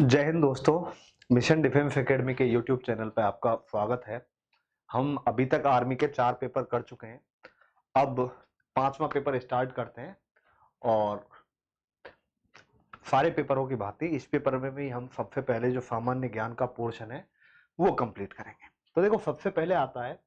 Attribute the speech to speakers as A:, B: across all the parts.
A: जय हिंद दोस्तों। Mission defence academy के यूट्यूब चैनल पर आपका स्वागत है। हम अभी तक आर्मी के 4 पेपर कर चुके हैं। अब 5वां पेपर स्टार्ट करते हैं और सारे पेपरों की भांति इस पेपर में भी हम सबसे पहले जो सामान्य ज्ञान का पोर्शन है वो कंप्लीट करेंगे। तो देखो, सबसे पहले आता है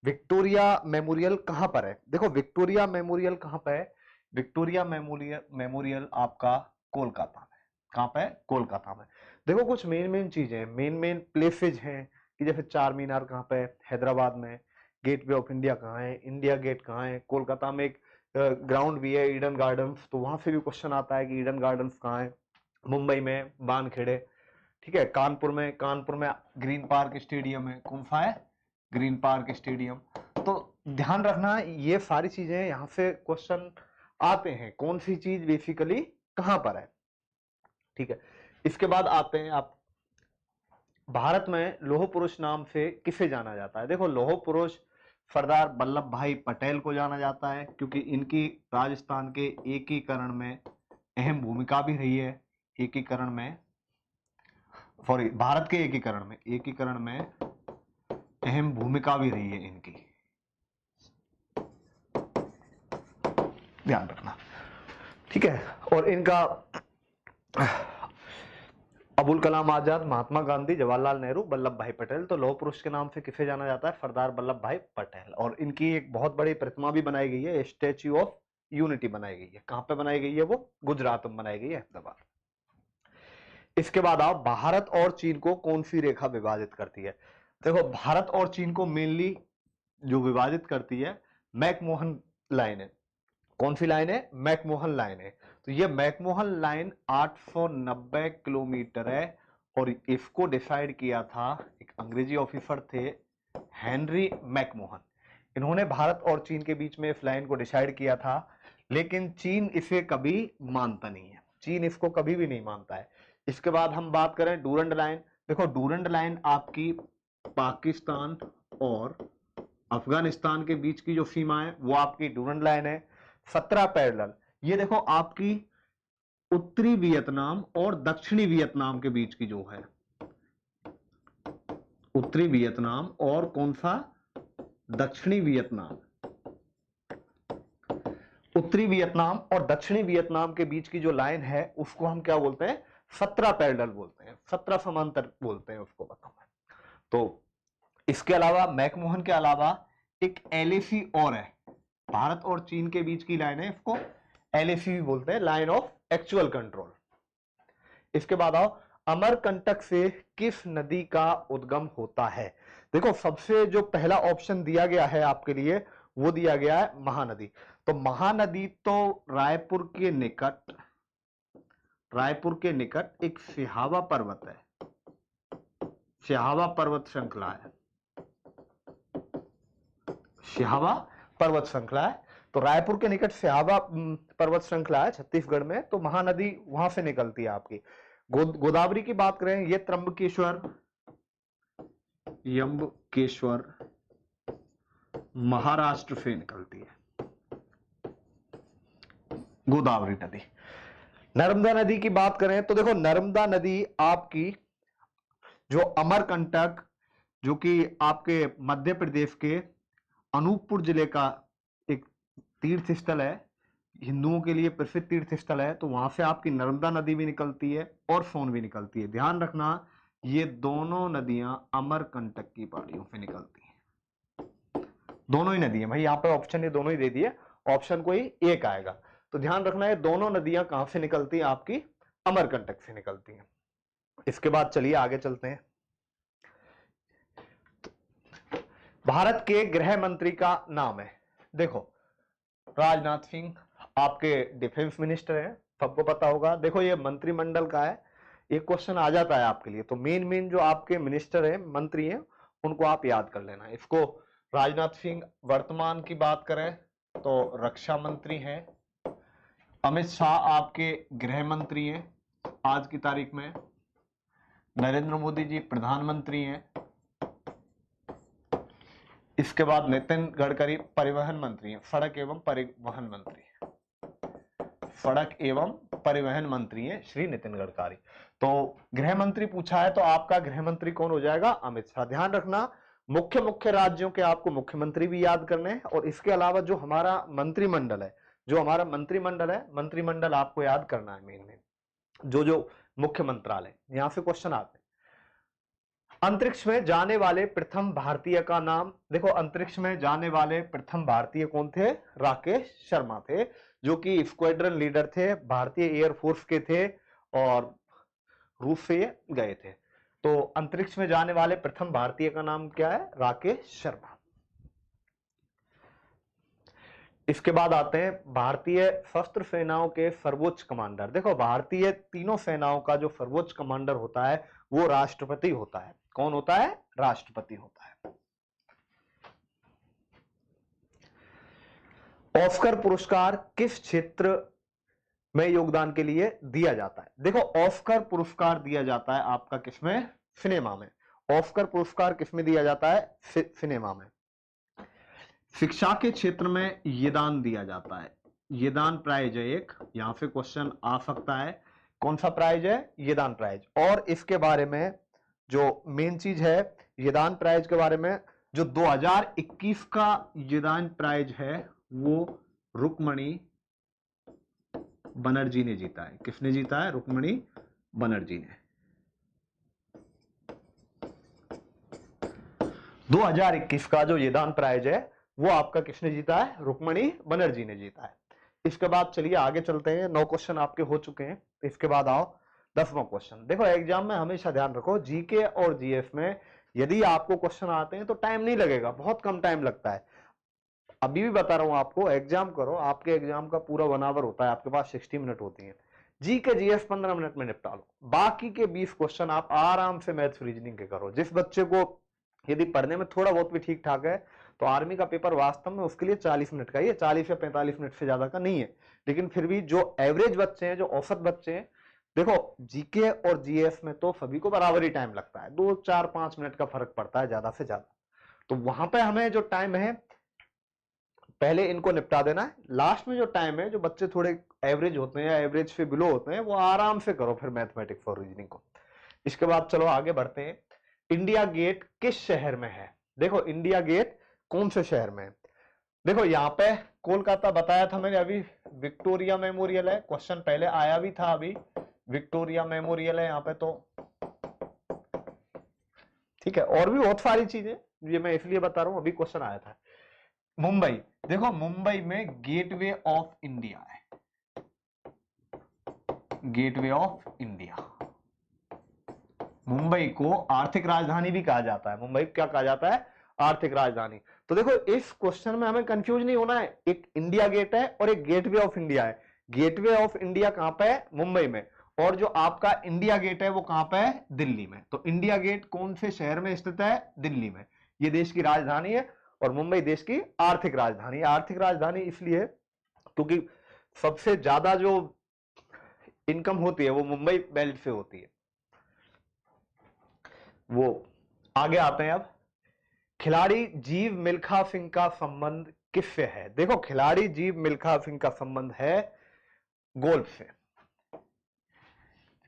A: विक्टोरिया मेमोरियल कहाँ पर है। देखो, विक्टोरिया मेमोरियल कहाँ पर है। विक्टोरिया मेमोरियल मेमोरियल आपका कोलकाता में। कहाँ पे है? कोलकाता में। देखो, कुछ मेन चीजें, मेन प्लेसेज हैं कि जैसे चार मीनार कहाँ पे है, हैदराबाद में। गेटवे ऑफ इंडिया कहाँ है, इंडिया गेट कहाँ है। कोलकाता में एक ग्राउंड भी है, ईडन गार्डन्स, तो वहां से भी क्वेश्चन आता है कि ईडन गार्डन्स कहाँ है। मुंबई में बानखेड़े, ठीक है। कानपुर में ग्रीन पार्क स्टेडियम है। कौन सा है? Green park stadium. तो ध्यान रखना, ये सारी चीजें यहाँ से क्वेश्चन आते हैं, कौन सी चीज बेसिकली कहां पर है, ठीक है। इसके बाद आते हैं आप, भारत में लौह पुरुष नाम से किसे जाना जाता है। देखो, लौह पुरुष सरदार वल्लभ भाई पटेल को जाना जाता है, क्योंकि इनकी राजस्थान के एकीकरण में अहम भूमिका भी रही है। एकीकरण में, सॉरी, भारत के एकीकरण में अहम भूमिका भी रही है इनकी, ध्यान रखना, ठीक है। और इनका अबुल कलाम आजाद, महात्मा गांधी, जवाहरलाल नेहरू, वल्लभ भाई पटेल। तो लौह पुरुष के नाम से किसे जाना जाता है? सरदार वल्लभ भाई पटेल। और इनकी एक बहुत बड़ी प्रतिमा भी बनाई गई है, स्टैच्यू ऑफ यूनिटी बनाई गई है। कहां पे बनाई गई है वो? गुजरात में बनाई गई है, अहमदाबाद। इसके बाद आप, भारत और चीन को कौन सी रेखा विभाजित करती है। देखो, भारत और चीन को मेनली जो विभाजित करती है मैकमोहन लाइन है। कौन सी लाइन है? मैकमोहन लाइन है। तो ये मैकमोहन लाइन 890 किलोमीटर है और इसको डिसाइड किया था एक अंग्रेजी ऑफिसर थे, हेनरी मैकमोहन। इन्होंने भारत और चीन के बीच में इस लाइन को डिसाइड किया था, लेकिन चीन इसे कभी मानता नहीं है। चीन इसको कभी भी नहीं मानता है। इसके बाद हम बात करें डूरंड लाइन। देखो, डूरंड लाइन आपकी पाकिस्तान और अफगानिस्तान के बीच की जो सीमा है वो आपकी डूरंड लाइन है। 17 पैरेलल। ये देखो, आपकी उत्तरी वियतनाम और दक्षिणी वियतनाम के बीच की जो है, उत्तरी वियतनाम और कौन सा? दक्षिणी वियतनाम। उत्तरी वियतनाम और दक्षिणी वियतनाम के बीच की जो लाइन है उसको हम क्या बोलते हैं? 17 पैरेलल बोलते हैं, 17 समांतर बोलते हैं उसको, बताऊंगा। तो इसके अलावा, मैकमोहन के अलावा एक एलएसी और है, भारत और चीन के बीच की लाइन है, इसको एलएसी भी बोलते हैं, लाइन ऑफ एक्चुअल कंट्रोल। इसके बाद आओ, अमरकंटक से किस नदी का उद्गम होता है। देखो, सबसे जो पहला ऑप्शन दिया गया है आपके लिए वो दिया गया है महानदी। तो महानदी तो रायपुर के निकट एक सिहावा पर्वत है, सिहावा पर्वत श्रृंखला है, सिहावा पर्वत श्रृंखला है। तो रायपुर के निकट सिहावा पर्वत श्रृंखला है छत्तीसगढ़ में। तो महानदी वहां से निकलती है आपकी। गोदावरी की बात करें, ये यम्बकेश्वर महाराष्ट्र से निकलती है, गोदावरी नदी। नर्मदा नदी की बात करें तो देखो, नर्मदा नदी आपकी जो अमरकंटक, जो कि आपके मध्य प्रदेश के अनूपपुर जिले का एक तीर्थ स्थल है, हिंदुओं के लिए प्रसिद्ध तीर्थ स्थल है। तो वहां से आपकी नर्मदा नदी भी निकलती है और सोन भी निकलती है। ध्यान रखना, ये दोनों नदियां अमरकंटक की पहाड़ियों से निकलती हैं। दोनों ही नदियां भाई, यहाँ पे ऑप्शन ये दोनों ही दे दिए, ऑप्शन कोई एक आएगा। तो ध्यान रखना, ये दोनों नदियां कहां से निकलती हैं? आपकी अमरकंटक से निकलती हैं। इसके बाद चलिए आगे चलते हैं। भारत के गृह मंत्री का नाम है, देखो, राजनाथ सिंह आपके डिफेंस मिनिस्टर हैं, सबको पता होगा। देखो, ये मंत्रिमंडल का है, एक क्वेश्चन आ जाता है आपके लिए। तो मेन जो आपके मिनिस्टर हैं, मंत्री हैं, उनको आप याद कर लेना इसको। राजनाथ सिंह वर्तमान की बात करें तो रक्षा मंत्री हैं। अमित शाह आपके गृह मंत्री हैं आज की तारीख में। नरेंद्र मोदी जी प्रधानमंत्री हैं। इसके बाद नितिन गडकरी परिवहन मंत्री हैं, सड़क एवं परिवहन मंत्री, सड़क एवं परिवहन मंत्री हैं श्री नितिन गडकरी। तो गृह मंत्री पूछा है तो आपका गृह मंत्री कौन हो जाएगा? अमित शाह। ध्यान रखना मुख्य मुख्य राज्यों के आपको मुख्यमंत्री भी याद करने हैं, और इसके अलावा जो हमारा मंत्रिमंडल है, मंत्रिमंडल आपको याद करना है। मेन जो मुख्य मंत्रालय, यहां से क्वेश्चन आते हैं। अंतरिक्ष में जाने वाले प्रथम भारतीय का नाम, देखो अंतरिक्ष में जाने वाले प्रथम भारतीय कौन थे? राकेश शर्मा थे, जो कि स्क्वाड्रन लीडर थे, भारतीय एयरफोर्स के थे और रूस से ये गए थे। तो अंतरिक्ष में जाने वाले प्रथम भारतीय का नाम क्या है? राकेश शर्मा। इसके बाद आते हैं भारतीय सशस्त्र सेनाओं के सर्वोच्च कमांडर। देखो भारतीय तीनों सेनाओं का जो सर्वोच्च कमांडर होता है वो राष्ट्रपति होता है। कौन होता है? राष्ट्रपति होता है। ऑस्कर पुरस्कार किस क्षेत्र में योगदान के लिए दिया जाता है? देखो ऑस्कर पुरस्कार दिया जाता है आपका किसमें? सिनेमा में। ऑस्कर पुरस्कार किसमें दिया जाता है? सिनेमा में। शिक्षा के क्षेत्र में ये दान दिया जाता है। ये दान प्राइज है एक, यहां से क्वेश्चन आ सकता है। कौन सा प्राइज है? ये दान प्राइज। और इसके बारे में जो मेन चीज है ये दान प्राइज के बारे में, जो 2021 का ये दान प्राइज है वो रुक्मणी बनर्जी ने जीता है। किसने जीता है? रुक्मणी बनर्जी ने। 2021 का जो ये दान प्राइज है वो आपका किसने जीता है? रुक्मणी बनर्जी ने जीता है। इसके बाद चलिए आगे चलते हैं। 9 क्वेश्चन आपके हो चुके हैं। इसके बाद आओ 10वां क्वेश्चन। देखो एग्जाम में हमेशा ध्यान रखो, जीके और जीएस में यदि आपको क्वेश्चन आते हैं तो टाइम नहीं लगेगा, बहुत कम टाइम लगता है। अभी भी बता रहा हूं आपको, एग्जाम करो, आपके एग्जाम का पूरा 1 आवर होता है, आपके पास 60 मिनट होती है। जीके जीएस 15 मिनट में निपटा लो। बाकी के 20 क्वेश्चन आप आराम से मैथ्स रीजनिंग के करो। जिस बच्चे को यदि पढ़ने में थोड़ा बहुत भी ठीक ठाक है तो आर्मी का पेपर वास्तव में उसके लिए 40 मिनट का ही है, 40 या 45 मिनट से ज्यादा का नहीं है। लेकिन फिर भी जो एवरेज बच्चे हैं, जो औसत बच्चे हैं, देखो जीके और जीएस में तो सभी को बराबर ही टाइम लगता है, 2, 4, 5 मिनट का फर्क पड़ता है ज्यादा से ज्यादा। तो वहां पे हमें जो टाइम है पहले इनको निपटा देना है। लास्ट में जो टाइम है, जो बच्चे थोड़े एवरेज होते हैं या एवरेज से बिलो होते हैं, वो आराम से करो फिर मैथमेटिक्स फॉर रीजनिंग को। इसके बाद चलो आगे बढ़ते हैं। इंडिया गेट किस शहर में है? देखो इंडिया गेट कौन से शहर में है? देखो यहाँ पे कोलकाता बताया था मैंने अभी, विक्टोरिया मेमोरियल है, क्वेश्चन पहले आया भी था अभी, विक्टोरिया मेमोरियल है यहाँ पे। तो ठीक है, और भी बहुत सारी चीजें, ये मैं इसलिए बता रहा हूं, अभी क्वेश्चन आया था। मुंबई, देखो मुंबई में गेटवे ऑफ इंडिया है, गेटवे ऑफ इंडिया। मुंबई को आर्थिक राजधानी भी कहा जाता है। मुंबई क्या कहा जाता है? आर्थिक राजधानी। तो देखो इस क्वेश्चन में हमें कंफ्यूज नहीं होना है, एक इंडिया गेट है और एक गेटवे ऑफ इंडिया है। गेटवे ऑफ इंडिया कहां पे है? मुंबई में। और जो आपका इंडिया गेट है वो कहां पे है? दिल्ली में। तो इंडिया गेट कौन से शहर में स्थित है? दिल्ली में। ये देश की राजधानी है और मुंबई देश की आर्थिक राजधानी। आर्थिक राजधानी इसलिए क्योंकि सबसे ज्यादा जो इनकम होती है वो मुंबई बेल्ट से होती है। वो आगे आते हैं। अब खिलाड़ी जीव मिल्खा सिंह का संबंध किससे है? देखो खिलाड़ी जीव मिल्खा सिंह का संबंध है गोल्फ से।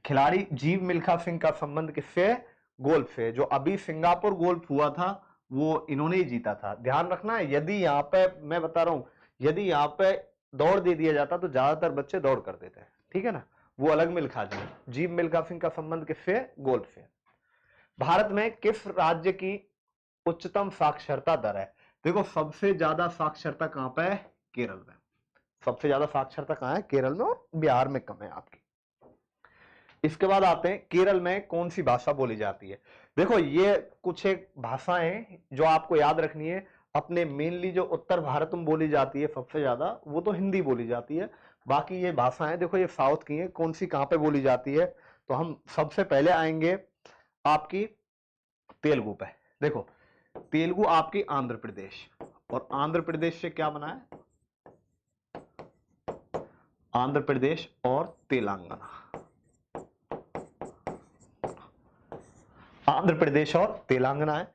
A: खिलाड़ी जीव मिल्खा सिंह का संबंध किससे? गोल्फ से। जो अभी सिंगापुर गोल्फ हुआ था वो इन्होंने ही जीता था। ध्यान रखना है, यदि यहाँ पे मैं बता रहा हूं, यदि यहाँ पे दौड़ दे दिया जाता तो ज्यादातर बच्चे दौड़ कर देते हैं, ठीक है ना। वो अलग मिल्खा जी। जीव मिल्खा सिंह का संबंध किससे? गोल्फ से। भारत में किस राज्य की उच्चतम साक्षरता दर है? देखो सबसे ज्यादा साक्षरता कहां पे है? केरल में। सबसे ज्यादा साक्षरता कहां है? केरल में, और बिहार में कम है आपकी। इसके बाद आते हैं केरल में कौन सी भाषा बोली जाती है? देखो ये कुछ एक भाषाएं जो आपको याद रखनी है। अपने मेनली जो उत्तर भारत में बोली जाती है सबसे ज्यादा, वो तो हिंदी बोली जाती है। बाकी ये भाषाएं देखो ये साउथ की हैं, कौन सी कहां पे बोली जाती है? तो हम सबसे पहले आएंगे आपकी तेलुगु पे। देखो तेलुगु आपकी आंध्र प्रदेश, और आंध्र प्रदेश से क्या बना है? आंध्र प्रदेश और तेलंगाना। आंध्र प्रदेश और तेलंगाना है।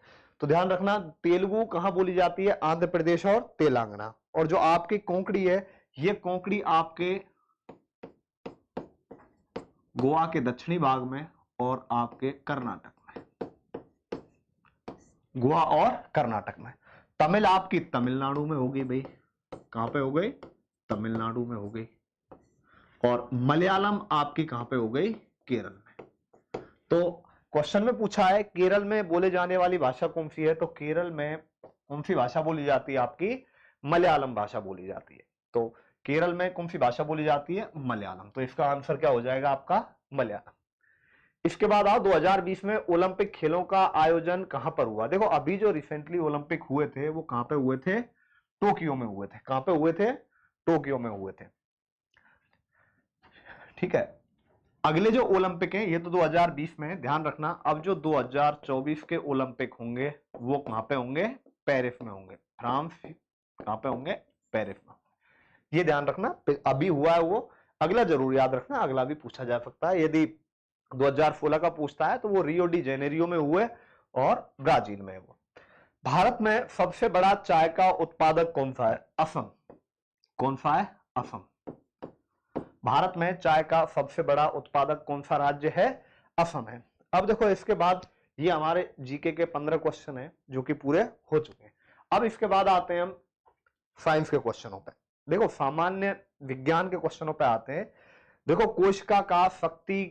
A: तो ध्यान रखना तेलुगु कहां बोली जाती है? आंध्र प्रदेश और तेलंगाना। और जो आपकी कोंकणी है, ये कोंकणी आपके गोवा के दक्षिणी भाग में और आपके कर्नाटक में, गोवा और कर्नाटक में। तमिल आपकी तमिलनाडु में हो गई भाई, कहां पे हो गई? तमिलनाडु में हो गई। और मलयालम आपकी कहां पे हो गई? केरल में। तो क्वेश्चन में पूछा है केरल में बोले जाने वाली भाषा कौन सी है, तो केरल में कौन सी भाषा बोली जाती है? आपकी मलयालम भाषा बोली जाती है। तो केरल में कौन सी भाषा बोली जाती है? मलयालम। तो इसका आंसर क्या हो जाएगा आपका? मलयालम। इसके बाद आओ 2020 में ओलंपिक खेलों का आयोजन कहां पर हुआ? देखो अभी जो रिसेंटली ओलंपिक हुए थे वो कहां पे हुए थे? टोक्यो में हुए थे। कहां पे हुए थे? टोक्यो में हुए थे। ठीक है, अगले जो ओलंपिक है ये तो 2020 में, ध्यान रखना। अब जो 2024 के ओलंपिक होंगे वो कहां पे होंगे? पेरिस में होंगे। फ्रांस कहां पे होंगे? पेरिस में। ये ध्यान रखना, अभी हुआ है वो, अगला जरूर याद रखना, अगला भी पूछा जा सकता है। यदि 2016 का पूछता है तो वो रियो डी जेनेरियो में हुए और ब्राजील में है वो। भारत में सबसे बड़ा चाय का उत्पादक कौन सा है? असम। कौन सा है? असम। भारत में चाय का सबसे बड़ा उत्पादक कौन सा राज्य है? असम है। अब देखो इसके बाद ये हमारे जीके के 15 क्वेश्चन हैं जो कि पूरे हो चुके हैं। अब इसके बाद आते हैं हम साइंस के क्वेश्चनों पे। देखो सामान्य विज्ञान के क्वेश्चनों पे आते हैं। देखो कोशिका का शक्ति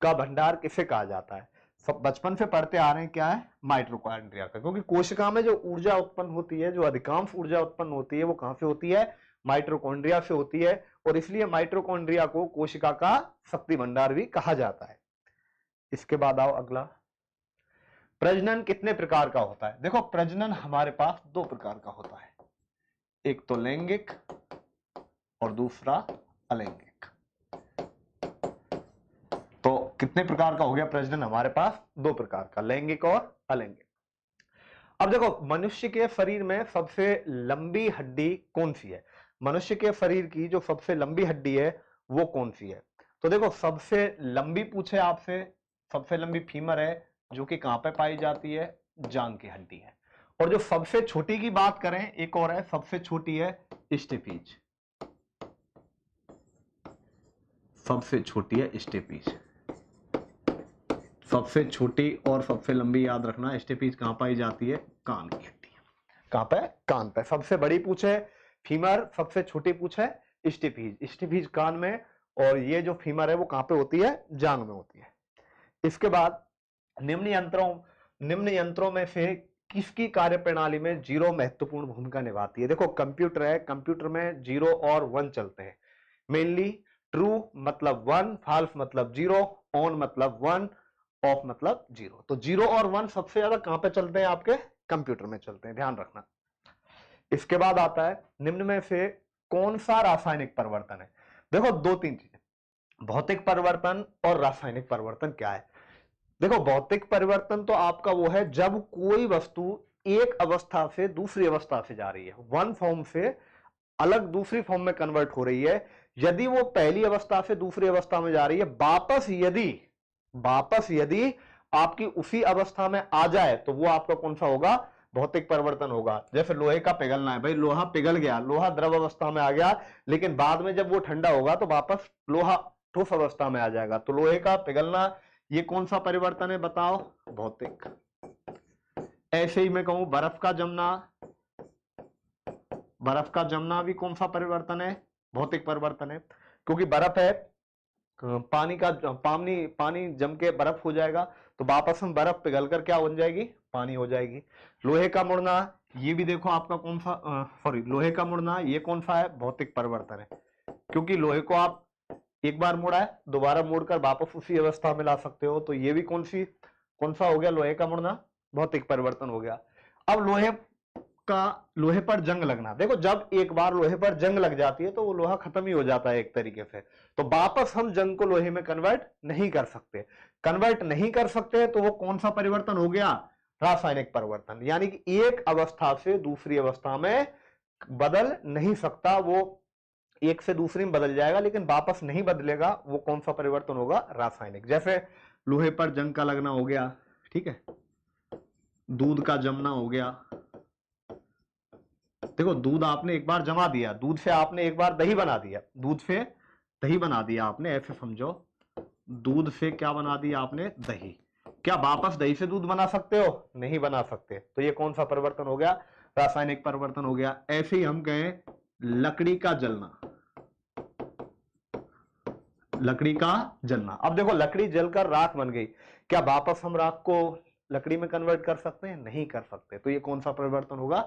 A: का भंडार किसे कहा जाता है? सब बचपन से पढ़ते आ रहे हैं, क्या है? माइटोकॉन्ड्रिया का। क्योंकि कोशिका में जो ऊर्जा उत्पन्न होती है, जो अधिकांश ऊर्जा उत्पन्न होती है वो कहां से होती है? माइटोकॉन्ड्रिया से होती है। और इसलिए माइटोकॉन्ड्रिया को कोशिका का शक्ति भंडार भी कहा जाता है। इसके बाद आओ अगला, प्रजनन कितने प्रकार का होता है? देखो प्रजनन हमारे पास दो प्रकार का होता है, एक तो लैंगिक और दूसरा अलैंगिक। तो कितने प्रकार का हो गया प्रजनन हमारे पास? दो प्रकार का, लैंगिक और अलैंगिक। अब देखो मनुष्य के शरीर में सबसे लंबी हड्डी कौन सी है? मनुष्य के शरीर की जो सबसे लंबी हड्डी है वो कौन सी है? तो देखो सबसे लंबी पूछे आपसे, सबसे लंबी फीमर है जो कि कहां पे पाई जाती है? जांग की हड्डी है। और जो सबसे छोटी की बात करें, एक और है, सबसे छोटी है स्टेपीज। सबसे छोटी है स्टेपीज। सबसे छोटी और सबसे लंबी याद रखना, स्टेपीज कहां पाई जाती है? कान की हड्डी। कहां पे? कान पे। सबसे बड़ी पूछे फीमर, सबसे छोटी पूछे स्टेपीज। स्टेपीज कान में, और ये जो फीमर है वो कहां पे होती है? जांग में होती है। इसके बाद निम्न यंत्रों में से किसकी कार्यप्रणाली में जीरो महत्वपूर्ण भूमिका निभाती है? देखो कंप्यूटर है, कंप्यूटर में 0 और 1 चलते हैं मेनली। ट्रू मतलब 1, फॉल्स मतलब 0, ऑन मतलब 1, ऑफ मतलब 0। तो 0 और 1 सबसे ज्यादा कहां पे चलते हैं? आपके कंप्यूटर में चलते हैं, ध्यान रखना। इसके बाद आता है निम्न में से कौन सा रासायनिक परिवर्तन है? देखो दो तीन चीजें, भौतिक परिवर्तन और रासायनिक परिवर्तन क्या है? देखो भौतिक परिवर्तन तो आपका वो है जब कोई वस्तु एक अवस्था से दूसरी अवस्था से जा रही है, वन फॉर्म से अलग दूसरी फॉर्म में कन्वर्ट हो रही है। यदि वो पहली अवस्था से दूसरी अवस्था में जा रही है, वापस यदि आपकी उसी अवस्था में आ जाए तो वो आपका कौन सा होगा? भौतिक परिवर्तन होगा। जैसे लोहे का पिघलना है, भाई लोहा पिघल गया, लोहा द्रव अवस्था में आ गया, लेकिन बाद में जब वो ठंडा होगा तो वापस लोहा ठोस अवस्था में आ जाएगा। तो लोहे का पिघलना, ये कौन सा परिवर्तन है बताओ? भौतिक। ऐसे ही मैं कहूं बर्फ का जमना, बर्फ का जमना भी कौन सा परिवर्तन है? भौतिक परिवर्तन है। क्योंकि बर्फ है, पानी जम के बर्फ हो जाएगा, तो वापस हम बर्फ पिघलकर क्या बन जाएगी? पानी हो जाएगी। लोहे का मुड़ना, ये भी देखो आपका कौन सा, सॉरी लोहे का मुड़ना ये कौन सा है? भौतिक परिवर्तन है। क्योंकि लोहे को आप एक बार मोड़ा है, दोबारा मोड़कर वापस उसी अवस्था में ला सकते हो। तो ये भी कौन सा हो गया? लोहे का मुड़ना, भौतिक परिवर्तन हो गया। अब लोहे पर जंग लगना, देखो जब एक बार लोहे पर जंग लग जाती है तो वो लोहा खत्म ही हो जाता है एक तरीके से, तो वापस हम जंग को लोहे में कन्वर्ट नहीं कर सकते। तो वो कौन सा परिवर्तन हो गया? रासायनिक परिवर्तन। यानी कि एक अवस्था से दूसरी अवस्था में बदल नहीं सकता, वो एक से दूसरी में बदल जाएगा लेकिन वापस नहीं बदलेगा। वो कौन सा परिवर्तन होगा? रासायनिक। जैसे लोहे पर जंग का लगना हो गया, ठीक है, दूध का जमना हो गया। देखो दूध आपने एक बार जमा दिया, दूध से आपने एक बार दही बना दिया, दूध से दही बना दिया आपने, ऐसे समझो। दूध से क्या बना दिया आपने? दही। क्या वापस दही से दूध बना सकते हो? नहीं बना सकते। तो ये कौन सा परिवर्तन हो गया? रासायनिक परिवर्तन हो गया। ऐसे ही हम कहें लकड़ी का जलना, लकड़ी का जलना। अब देखो लकड़ी जलकर राख बन गई, क्या वापस हम राख को लकड़ी में कन्वर्ट कर सकते हैं? नहीं कर सकते। तो ये कौन सा परिवर्तन होगा?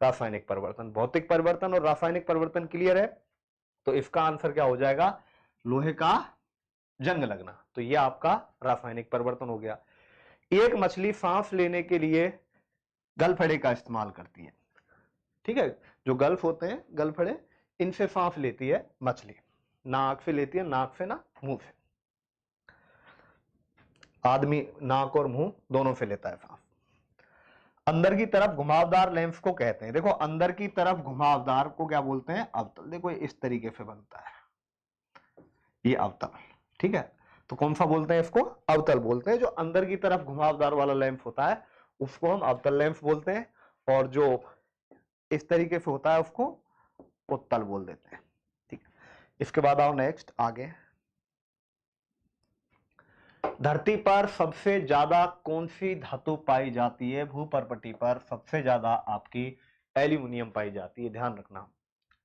A: रासायनिक परिवर्तन। भौतिक परिवर्तन और रासायनिक परिवर्तन क्लियर है? तो इसका आंसर क्या हो जाएगा? लोहे का जंग लगना। तो ये आपका रासायनिक परिवर्तन हो गया। एक मछली सांस लेने के लिए गलफड़े का इस्तेमाल करती है, ठीक है? जो गल्फ होते हैं, गलफड़े, इनसे सांस लेती है मछली। नाक से लेती है, नाक से ना, मुंह से। आदमी नाक और मुंह दोनों से लेता है सांस। अंदर की तरफ घुमावदार लेंस को कहते हैं, देखो अंदर की तरफ घुमावदार को क्या बोलते हैं? अवतल। देखो इस तरीके से बनता है ये अवतल, ठीक है? तो कौन सा बोलते हैं इसको? अवतल बोलते हैं। जो अंदर की तरफ घुमावदार वाला लेंस होता है उसको हम अवतल लेंस बोलते हैं, और जो इस तरीके से होता है उसको उत्तल बोल देते हैं, ठीक है? इसके बाद आओ नेक्स्ट आगे। धरती पर सबसे ज्यादा कौन सी धातु पाई जाती है? भूपर्पटी पर सबसे ज्यादा आपकी एल्यूमिनियम पाई जाती है, ध्यान रखना।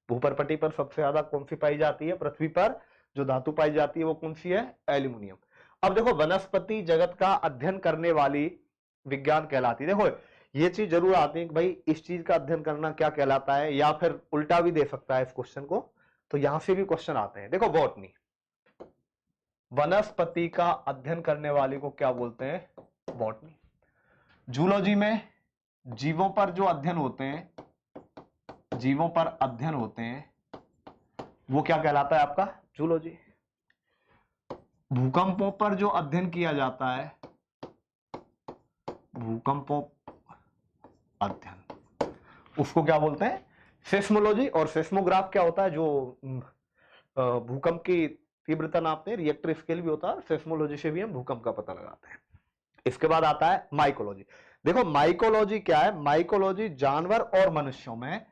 A: भूपर्पटी पर सबसे ज्यादा कौन सी पाई जाती है? पृथ्वी पर जो धातु पाई जाती है वो कौन सी है? एल्यूमिनियम। अब देखो वनस्पति जगत का अध्ययन करने वाली विज्ञान कहलाती है। देखो ये चीज जरूर आती है कि भाई इस चीज का अध्ययन करना क्या कहलाता है, या फिर उल्टा भी दे सकता है इस क्वेश्चन को, तो यहां से भी क्वेश्चन आते हैं। देखो बॉटनी, वनस्पति का अध्ययन करने वाले को क्या बोलते हैं? बॉटनी। जूलॉजी में जीवों पर जो अध्ययन होते हैं, जीवों पर अध्ययन होते हैं, वो क्या कहलाता है आपका? जूलॉजी। भूकंपों पर जो अध्ययन किया जाता है, भूकंपों अध्ययन, उसको क्या बोलते हैं? सेस्मोलॉजी। और सेस्मोग्राफ क्या होता है? जो भूकंप की तीव्रता नापते हैं, रिएक्टर स्केल भी होता है। सेस्मोलॉजी से भी हम भूकंप का पता लगाते हैं। इसके बाद आता है माइकोलॉजी। देखो माइकोलॉजी क्या है? माइकोलॉजी जानवर और मनुष्यों में,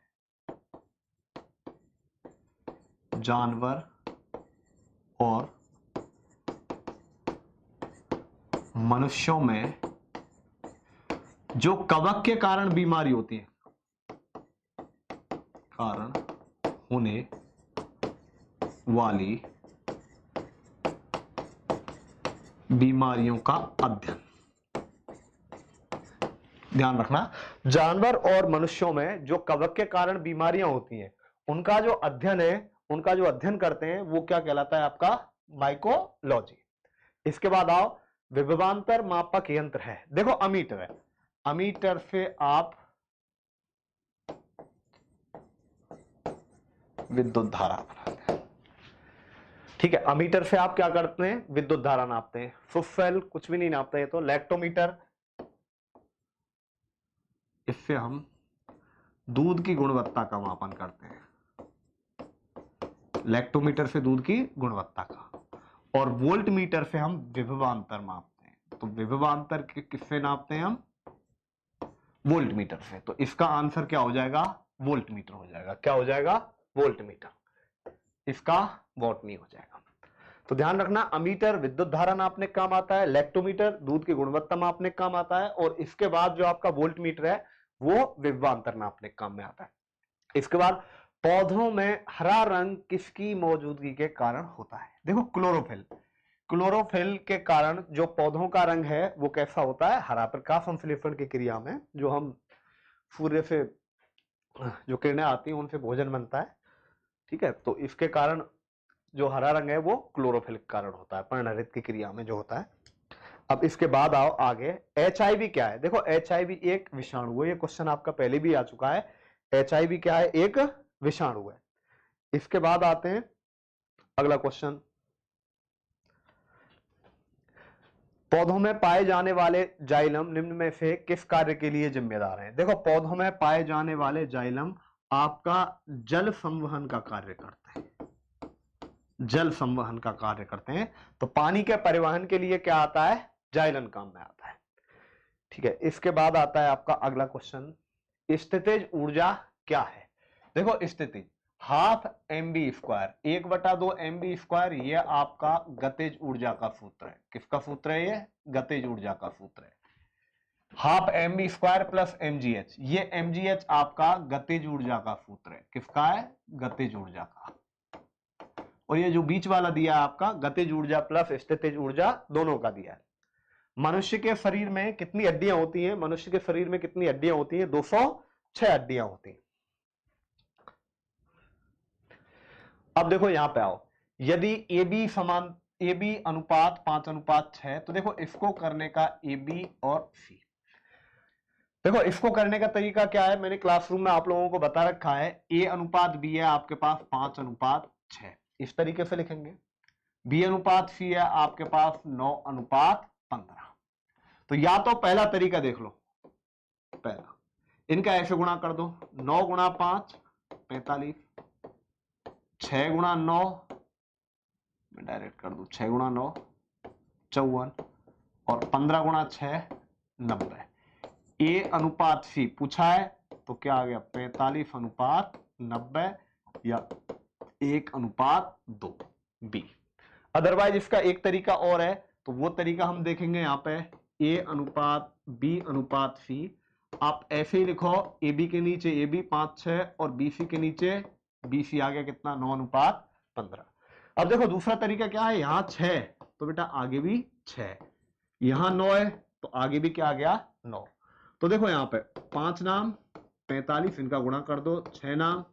A: जानवर और मनुष्यों में जो कवक के कारण बीमारी होती है, कारण होने वाली बीमारियों का अध्ययन। ध्यान रखना, जानवर और मनुष्यों में जो कवक के कारण बीमारियां होती हैं उनका जो अध्ययन है, उनका जो अध्ययन करते हैं वो क्या कहलाता है? आपका माइकोलॉजी। इसके बाद आओ विभवांतर मापक यंत्र है। देखो अमीटर है, अमीटर से आप विद्युत धारा बनाते हैं, ठीक है? अमीटर से आप क्या करते हैं? विद्युत धारा नापते हैं। फुफेल कुछ भी नहीं नापते हैं। तो लैक्टोमीटर, इससे हम दूध की गुणवत्ता का मापन करते हैं, लैक्टोमीटर से दूध की गुणवत्ता का। और वोल्ट मीटर से हम विभवांतर मापते हैं। तो विभवांतर किससे नापते हैं हम? वोल्ट मीटर से। तो इसका आंसर क्या हो जाएगा? वोल्ट मीटर हो जाएगा। क्या हो जाएगा? Volt meter. इसका वॉटनी हो जाएगा। तो ध्यान रखना, अमीटर विद्युत धारा नापने काम आता है, लैक्टोमीटर दूध की गुणवत्ता मापने काम आता है, और इसके बाद जो आपका वोल्ट मीटर है वो विभवांतर नापने काम में आता है। इसके बाद पौधों में हरा रंग किसकी मौजूदगी के कारण होता है? देखो क्लोरोफिल, क्लोरोफिल के कारण जो पौधों का रंग है वो कैसा होता है? हरा। प्रकाश संश्लेषण की क्रिया में जो हम सूर्य से जो किरणें आती हैं उनसे भोजन बनता है, ठीक है? तो इसके कारण जो हरा रंग है वो क्लोरोफिल के कारण होता है, पर्णहरित की क्रिया में जो होता है। अब इसके बाद आओ आगे, HIV क्या है? देखो HIV एक विषाणु है, ये क्वेश्चन आपका पहले भी आ चुका है। HIV क्या है? एक विषाणु है। इसके बाद आते हैं अगला क्वेश्चन, पौधों में पाए जाने वाले जाइलम निम्न में से किस कार्य के लिए जिम्मेदार हैं? देखो पौधों में पाए जाने वाले जाइलम आपका जल संवहन का कार्य करते हैं, जल संवहन का कार्य करते हैं। तो पानी के परिवहन के लिए क्या आता है? जाइलम काम में आता है, ठीक है? इसके बाद आता है आपका अगला क्वेश्चन, स्थितिज ऊर्जा क्या है? देखो स्थितिज, half mv square, 1/2 mv square, ये आपका गतिज ऊर्जा का सूत्र है। किसका सूत्र है? ये गतिज ऊर्जा का सूत्र है। Half mv square plus mgh, ये mgh आपका गतिज ऊर्जा का सूत्र है। किसका है? गतिज ऊर्जा का। और ये जो बीच वाला दिया है आपका गतिज ऊर्जा प्लस स्थितिज ऊर्जा, दोनों का दिया है। मनुष्य के शरीर में कितनी हड्डियां होती हैं? मनुष्य के शरीर में कितनी हड्डियां होती हैं? 206 हड्डियां होती हैं। अब देखो यहां पे आओ, यदि ए बी अनुपात 5:6, तो देखो इसको करने का ए बी और सी, देखो इसको करने का तरीका क्या है, मैंने क्लासरूम में आप लोगों को बता रखा है। ए अनुपात बी है आपके पास 5:6, इस तरीके से लिखेंगे। बी अनुपात सी है आपके पास 9:15। तो या तो पहला तरीका देख लो, पहला इनका ऐसे गुणा कर दो, 9 गुणा 5 45, 6 गुणा 9, मैं डायरेक्ट कर दू 6 गुणा 9 54, और 15 गुणा 6 90। ए अनुपात सी पूछा है तो क्या आ गया? 45:90 या 1:2 बी। अदरवाइज इसका एक तरीका और है, तो वो तरीका हम देखेंगे यहाँ पे। ए अनुपात बी अनुपात सी, आप ऐसे ही लिखो, ए बी के नीचे ए बी 5:6 और बी सी के नीचे बी सी आ गया कितना? 9:15। अब देखो दूसरा तरीका क्या है, यहां 6 तो बेटा आगे भी 6, यहां 9 है तो आगे भी क्या आ गया? 9। तो देखो यहां पे 5 नाम 45, इनका गुणा कर दो, 6 नाम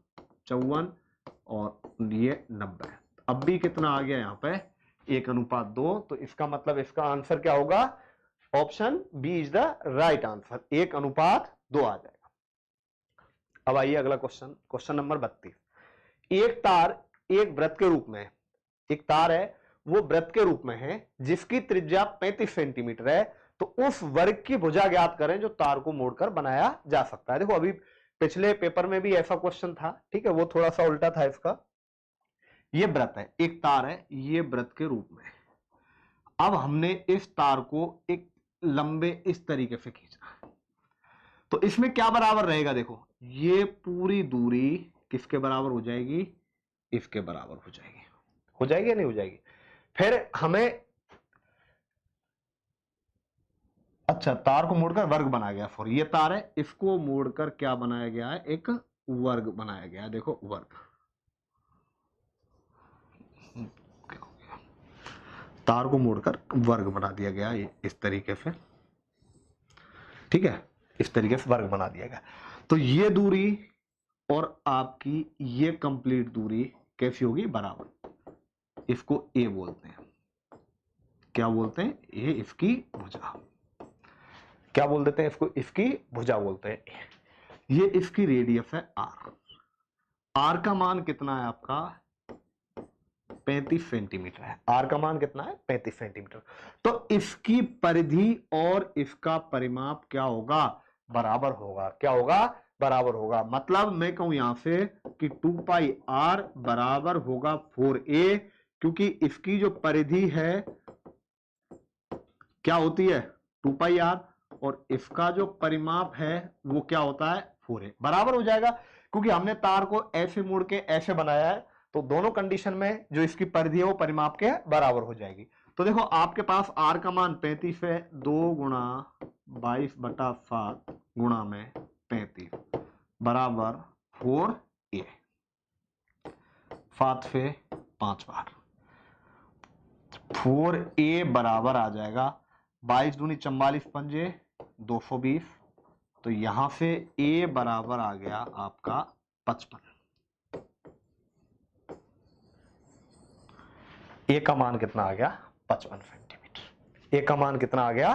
A: 54 और ये 90। अब भी कितना आ गया यहाँ पे? 1:2। तो इसका मतलब इसका आंसर क्या होगा? Option B is the right answer, 1:2 आ जाएगा। अब आइए अगला क्वेश्चन, क्वेश्चन नंबर 32। एक तार एक वृत्त के रूप में, एक तार है वो वृत्त के रूप में है जिसकी त्रिज्या 35 सेंटीमीटर है, तो उस वर्ग की भुजा ज्ञात करें जो तार को मोड़कर बनाया जा सकता है। देखो अभी पिछले पेपर में भी ऐसा क्वेश्चन था, ठीक है, वो थोड़ा सा उल्टा था इसका। ये वृत्त है, एक तार है, ये वृत्त के रूप में। अब हमने इस तार को एक लंबे इस तरीके से खींचना, तो इसमें क्या बराबर रहेगा? देखो ये पूरी दूरी किसके बराबर हो जाएगी? इसके बराबर हो जाएगी। हो जाएगी या नहीं हो जाएगी? फिर हमें, अच्छा, तार को मोड़कर वर्ग बनाया गया। फॉर ये तार है, इसको मोड़कर क्या बनाया गया है? एक वर्ग बनाया गया है। देखो वर्ग, तार को मोड़कर वर्ग बना दिया गया है इस तरीके से, ठीक है, इस तरीके से वर्ग बना दिया गया। तो ये दूरी और आपकी ये कंप्लीट दूरी कैसी होगी? बराबर। इसको ए बोलते हैं, क्या बोलते हैं? ए इसकी भुजा। क्या बोल देते हैं इसको? इसकी भुजा बोलते हैं। ये इसकी रेडियस है आर। आर का मान कितना है आपका? 35 सेंटीमीटर है। आर का मान कितना है? 35 सेंटीमीटर। तो इसकी परिधि और इसका परिमाप क्या होगा? बराबर होगा। क्या होगा? बराबर होगा। मतलब मैं कहूं यहां से कि 2πr बराबर होगा 4a, क्योंकि इसकी जो परिधि है क्या होती है? 2πr, और इसका जो परिमाप है वो क्या होता है? 4a। बराबर हो जाएगा, क्योंकि हमने तार को ऐसे मोड़ के ऐसे बनाया है, तो दोनों कंडीशन में जो इसकी परिधि है वो परिमाप के बराबर हो जाएगी। तो देखो आपके पास r का मान 35 है, 2 गुणा 22/7 गुणा में 35 बराबर 4a। 7 से 5 बार 4a बराबर आ जाएगा 22 दूनी 44 पंजे 220। तो यहां से a बराबर आ गया आपका 55। ए का मान कितना आ गया? 55 सेंटीमीटर। ए का मान कितना आ गया?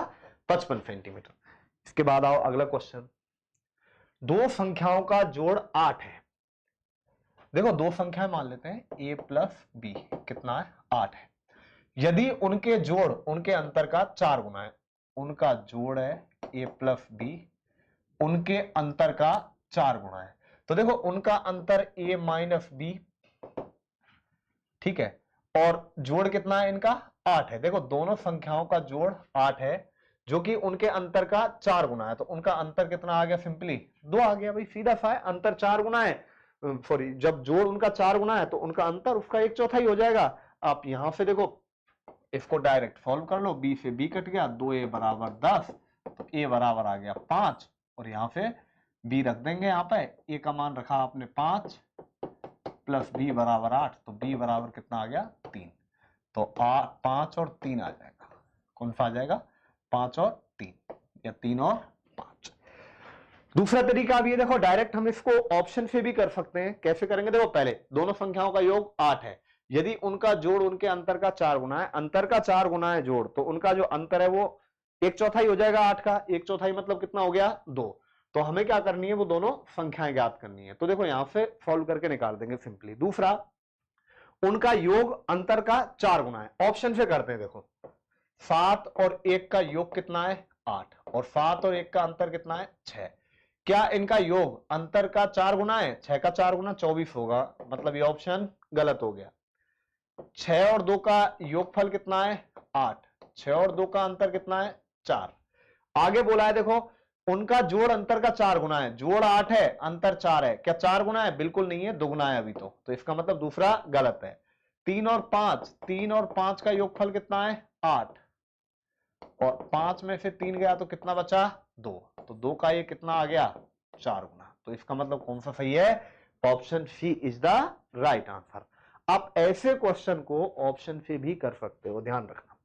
A: 55 सेंटीमीटर। इसके बाद आओ अगला क्वेश्चन। दो संख्याओं का जोड़ 8 है। देखो दो संख्याएं मान लेते हैं, a प्लस बी कितना है? 8 है। यदि उनके जोड़ उनके अंतर का 4 गुना है, उनका जोड़ है a प्लस बी, उनके अंतर का 4 गुना है, तो देखो उनका अंतर a माइनस बी, ठीक है, और जोड़ कितना है इनका? 8 है। देखो दोनों संख्याओं का जोड़ 8 है, जो कि उनके अंतर का 4 गुना है, तो उनका अंतर कितना आ गया? सिंपली 2 आ गया भाई, सीधा सा है, अंतर 4 गुना है सॉरी, जब जोड़ उनका 4 गुना है तो उनका अंतर उसका 1/4 हो जाएगा। आप यहां से देखो इसको डायरेक्ट सॉल्व कर लो, b से b कट गया, 2a बराबर 10, तो a बराबर आ गया 5, और यहां से b रख देंगे, यहाँ पे a का मान रखा आपने 5 प्लस b बराबर 8, तो b बराबर कितना आ गया 3, तो 5 और 3 आ जाएगा। कौन सा आ जाएगा? 5 और 3 या 3 और 5। दूसरा तरीका भी है, देखो डायरेक्ट हम इसको ऑप्शन से भी कर सकते हैं। कैसे करेंगे? देखो पहले दोनों संख्याओं का योग 8 है, यदि उनका जोड़ उनके अंतर का 4 गुना है, अंतर का 4 गुना है जोड़, तो उनका जो अंतर है वो 1/4 हो जाएगा 8 का। 1/4 मतलब कितना हो गया? 2। तो हमें क्या करनी है? वो दोनों संख्याएं ज्ञात करनी है। तो देखो यहां से सॉल्व करके निकाल देंगे सिंपली। दूसरा, उनका योग अंतर का 4 गुना है, ऑप्शन से करते हैं। देखो 7 और 1 का योग कितना है? 8, और 7 और 1 का अंतर कितना है? 6। क्या इनका योग अंतर का 4 गुना है? 6 का 4 गुना 24 होगा, मतलब ये ऑप्शन गलत हो गया। 6 और 2 का योगफल कितना है? 8। 6 और 2 का अंतर कितना है? 4। आगे बोला है देखो, उनका जोड़ अंतर का 4 गुना है, जोड़ 8 है, अंतर 4 है। क्या 4 गुना है? बिल्कुल नहीं है, दुगुना है अभी तो इसका मतलब दूसरा गलत है। 3 और 5, 3 और 5 का योगफल कितना है? 8, और 5 में से 3 गया तो कितना बचा? 2, तो 2 का ये कितना आ गया? 4 गुना। तो इसका मतलब कौन सा सही है? Option C is the right answer. आप ऐसे क्वेश्चन को ऑप्शन से भी कर सकते हो, ध्यान रखना।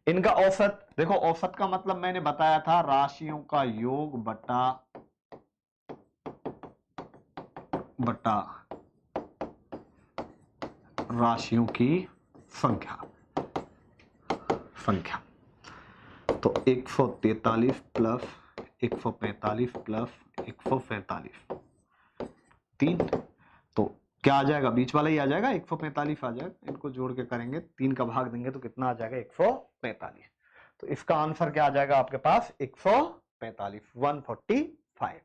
A: इनका औसत देखो, औसत का मतलब मैंने बताया था राशियों का योग बटा राशियों की संख्या। तो 143 प्लस 145 प्लस 145 3, तो क्या आ जाएगा? बीच वाला ही आ जाएगा, 145 आ जाएगा। इनको जोड़ के करेंगे, 3 का भाग देंगे तो कितना आ जाएगा? 145। तो इसका आंसर क्या आ जाएगा आपके पास? 145, 145।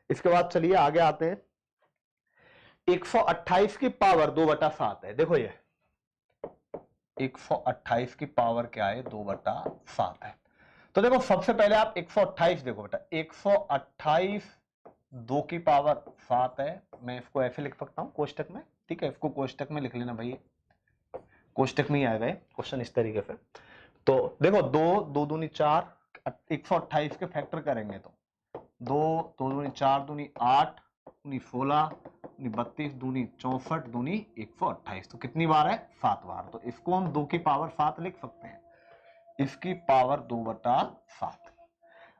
A: इसके बाद चलिए आगे आते हैं। 128 की पावर 2/7 है। देखो ये 128 की पावर क्या है? 2/7 है। तो देखो सबसे पहले आप 128 देखो बेटा, 128 2 की पावर 7 है। मैं इसको ऐसे लिख सकता हूं कोष्टक में, ठीक है? इसको कोष्टक में लिख लेना भाई, कोष्टक में ही आएगा क्वेश्चन इस तरीके से। तो देखो 2 दूनी 4, 128 के फैक्टर करेंगे तो 2 दूनी 4 दूनी 8 दूनी 16 दूनी 32 दूनी 64 दूनी 128, तो कितनी बार है? 7 बार। तो इसको हम 2 की पावर 7 लिख सकते हैं, इसकी पावर 2/7।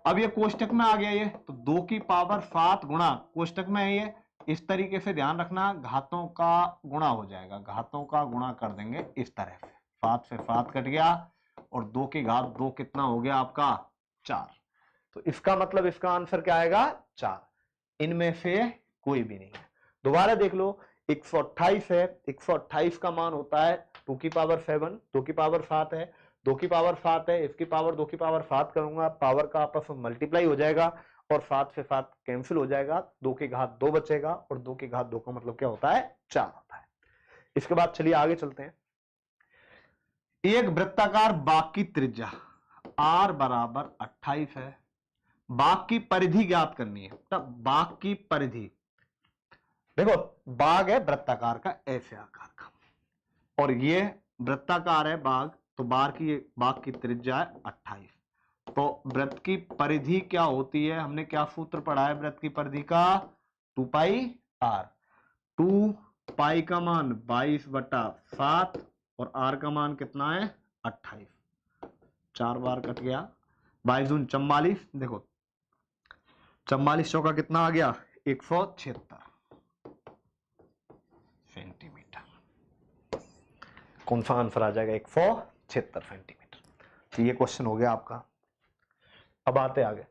A: अब ये कोष्टक में आ गया ये, तो 2 की पावर 7 गुणा कोष्टक में है ये, इस तरीके से ध्यान रखना, घातों का गुणा हो जाएगा, घातों का गुणा कर देंगे इस तरह से। 7 से 7 कट गया, और 2 की घात 2 कितना हो गया आपका? 4। तो इसका मतलब इसका आंसर क्या आएगा? 4। इनमें से कोई भी नहीं है। दोबारा देख लो, 128 है, 128 का मान होता है 2 की पावर 7, 2 की पावर 7 है, 2 की पावर 7 है, इसकी पावर 2 की पावर 7 करूंगा, पावर का आपस में मल्टीप्लाई हो जाएगा, और 7 से 7 कैंसिल हो जाएगा, 2 की घात 2 बचेगा, और 2 की घात 2 का मतलब क्या होता है? 4 होता है। इसके बाद चलिए आगे चलते हैं। एक वृत्ताकार बाग की त्रिज्या r बराबर 28 है, बाग की परिधि ज्ञात करनी है। तब बाग की परिधि, देखो बाग है वृत्ताकार का, ऐसे आकार का, और ये वृत्ताकार है बाग, तो बाग की त्रिज्या है 28। तो वृत्त की परिधि क्या होती है? हमने क्या सूत्र पढ़ा है वृत्त की परिधि का? 2πr। 2π का मान 22/7, और r का मान कितना है? 28। 4 बार कट गया, 22 दूनी 44, देखो 44 चौका कितना आ गया? 176 सेंटीमीटर। कौन सा आंसर आ जाएगा? 176 सेंटीमीटर। तो ये क्वेश्चन हो गया आपका। अब आते आगे,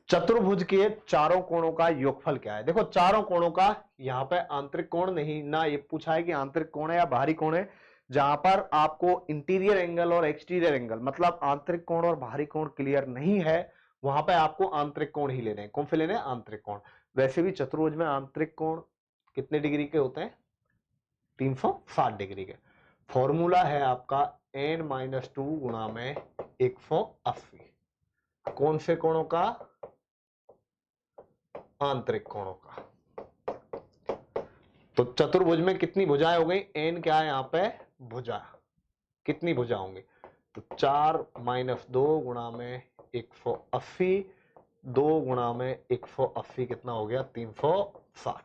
A: चतुर्भुज के चारों कोणों का योगफल क्या है? देखो चारों कोणों का, यहां पे आंतरिक कोण नहीं ना, ये पूछा है कि आंतरिक कोण है या बाहरी कोण है। जहां पर आपको इंटीरियर एंगल और एक्सटीरियर एंगल, मतलब आंतरिक कोण और बाहरी कोण क्लियर नहीं है, वहां पे आपको आंतरिक कोण ही लेने हैं। कौन से लेने हैं? आंतरिक कोण। वैसे भी चतुर्भुज में आंतरिक कोण कितने डिग्री के होते हैं? 360 डिग्री के। फॉर्मूला है आपका n-2 गुणा में 180। कौन से कोणों का? आंतरिक कोणों का। तो चतुर्भुज में कितनी भुजाएं हो गई, n क्या है यहाँ पे, भुजा, कितनी भुजा होंगी, तो 4 - 2 गुणा में 180, 2 गुणा में 180 कितना हो गया, 360।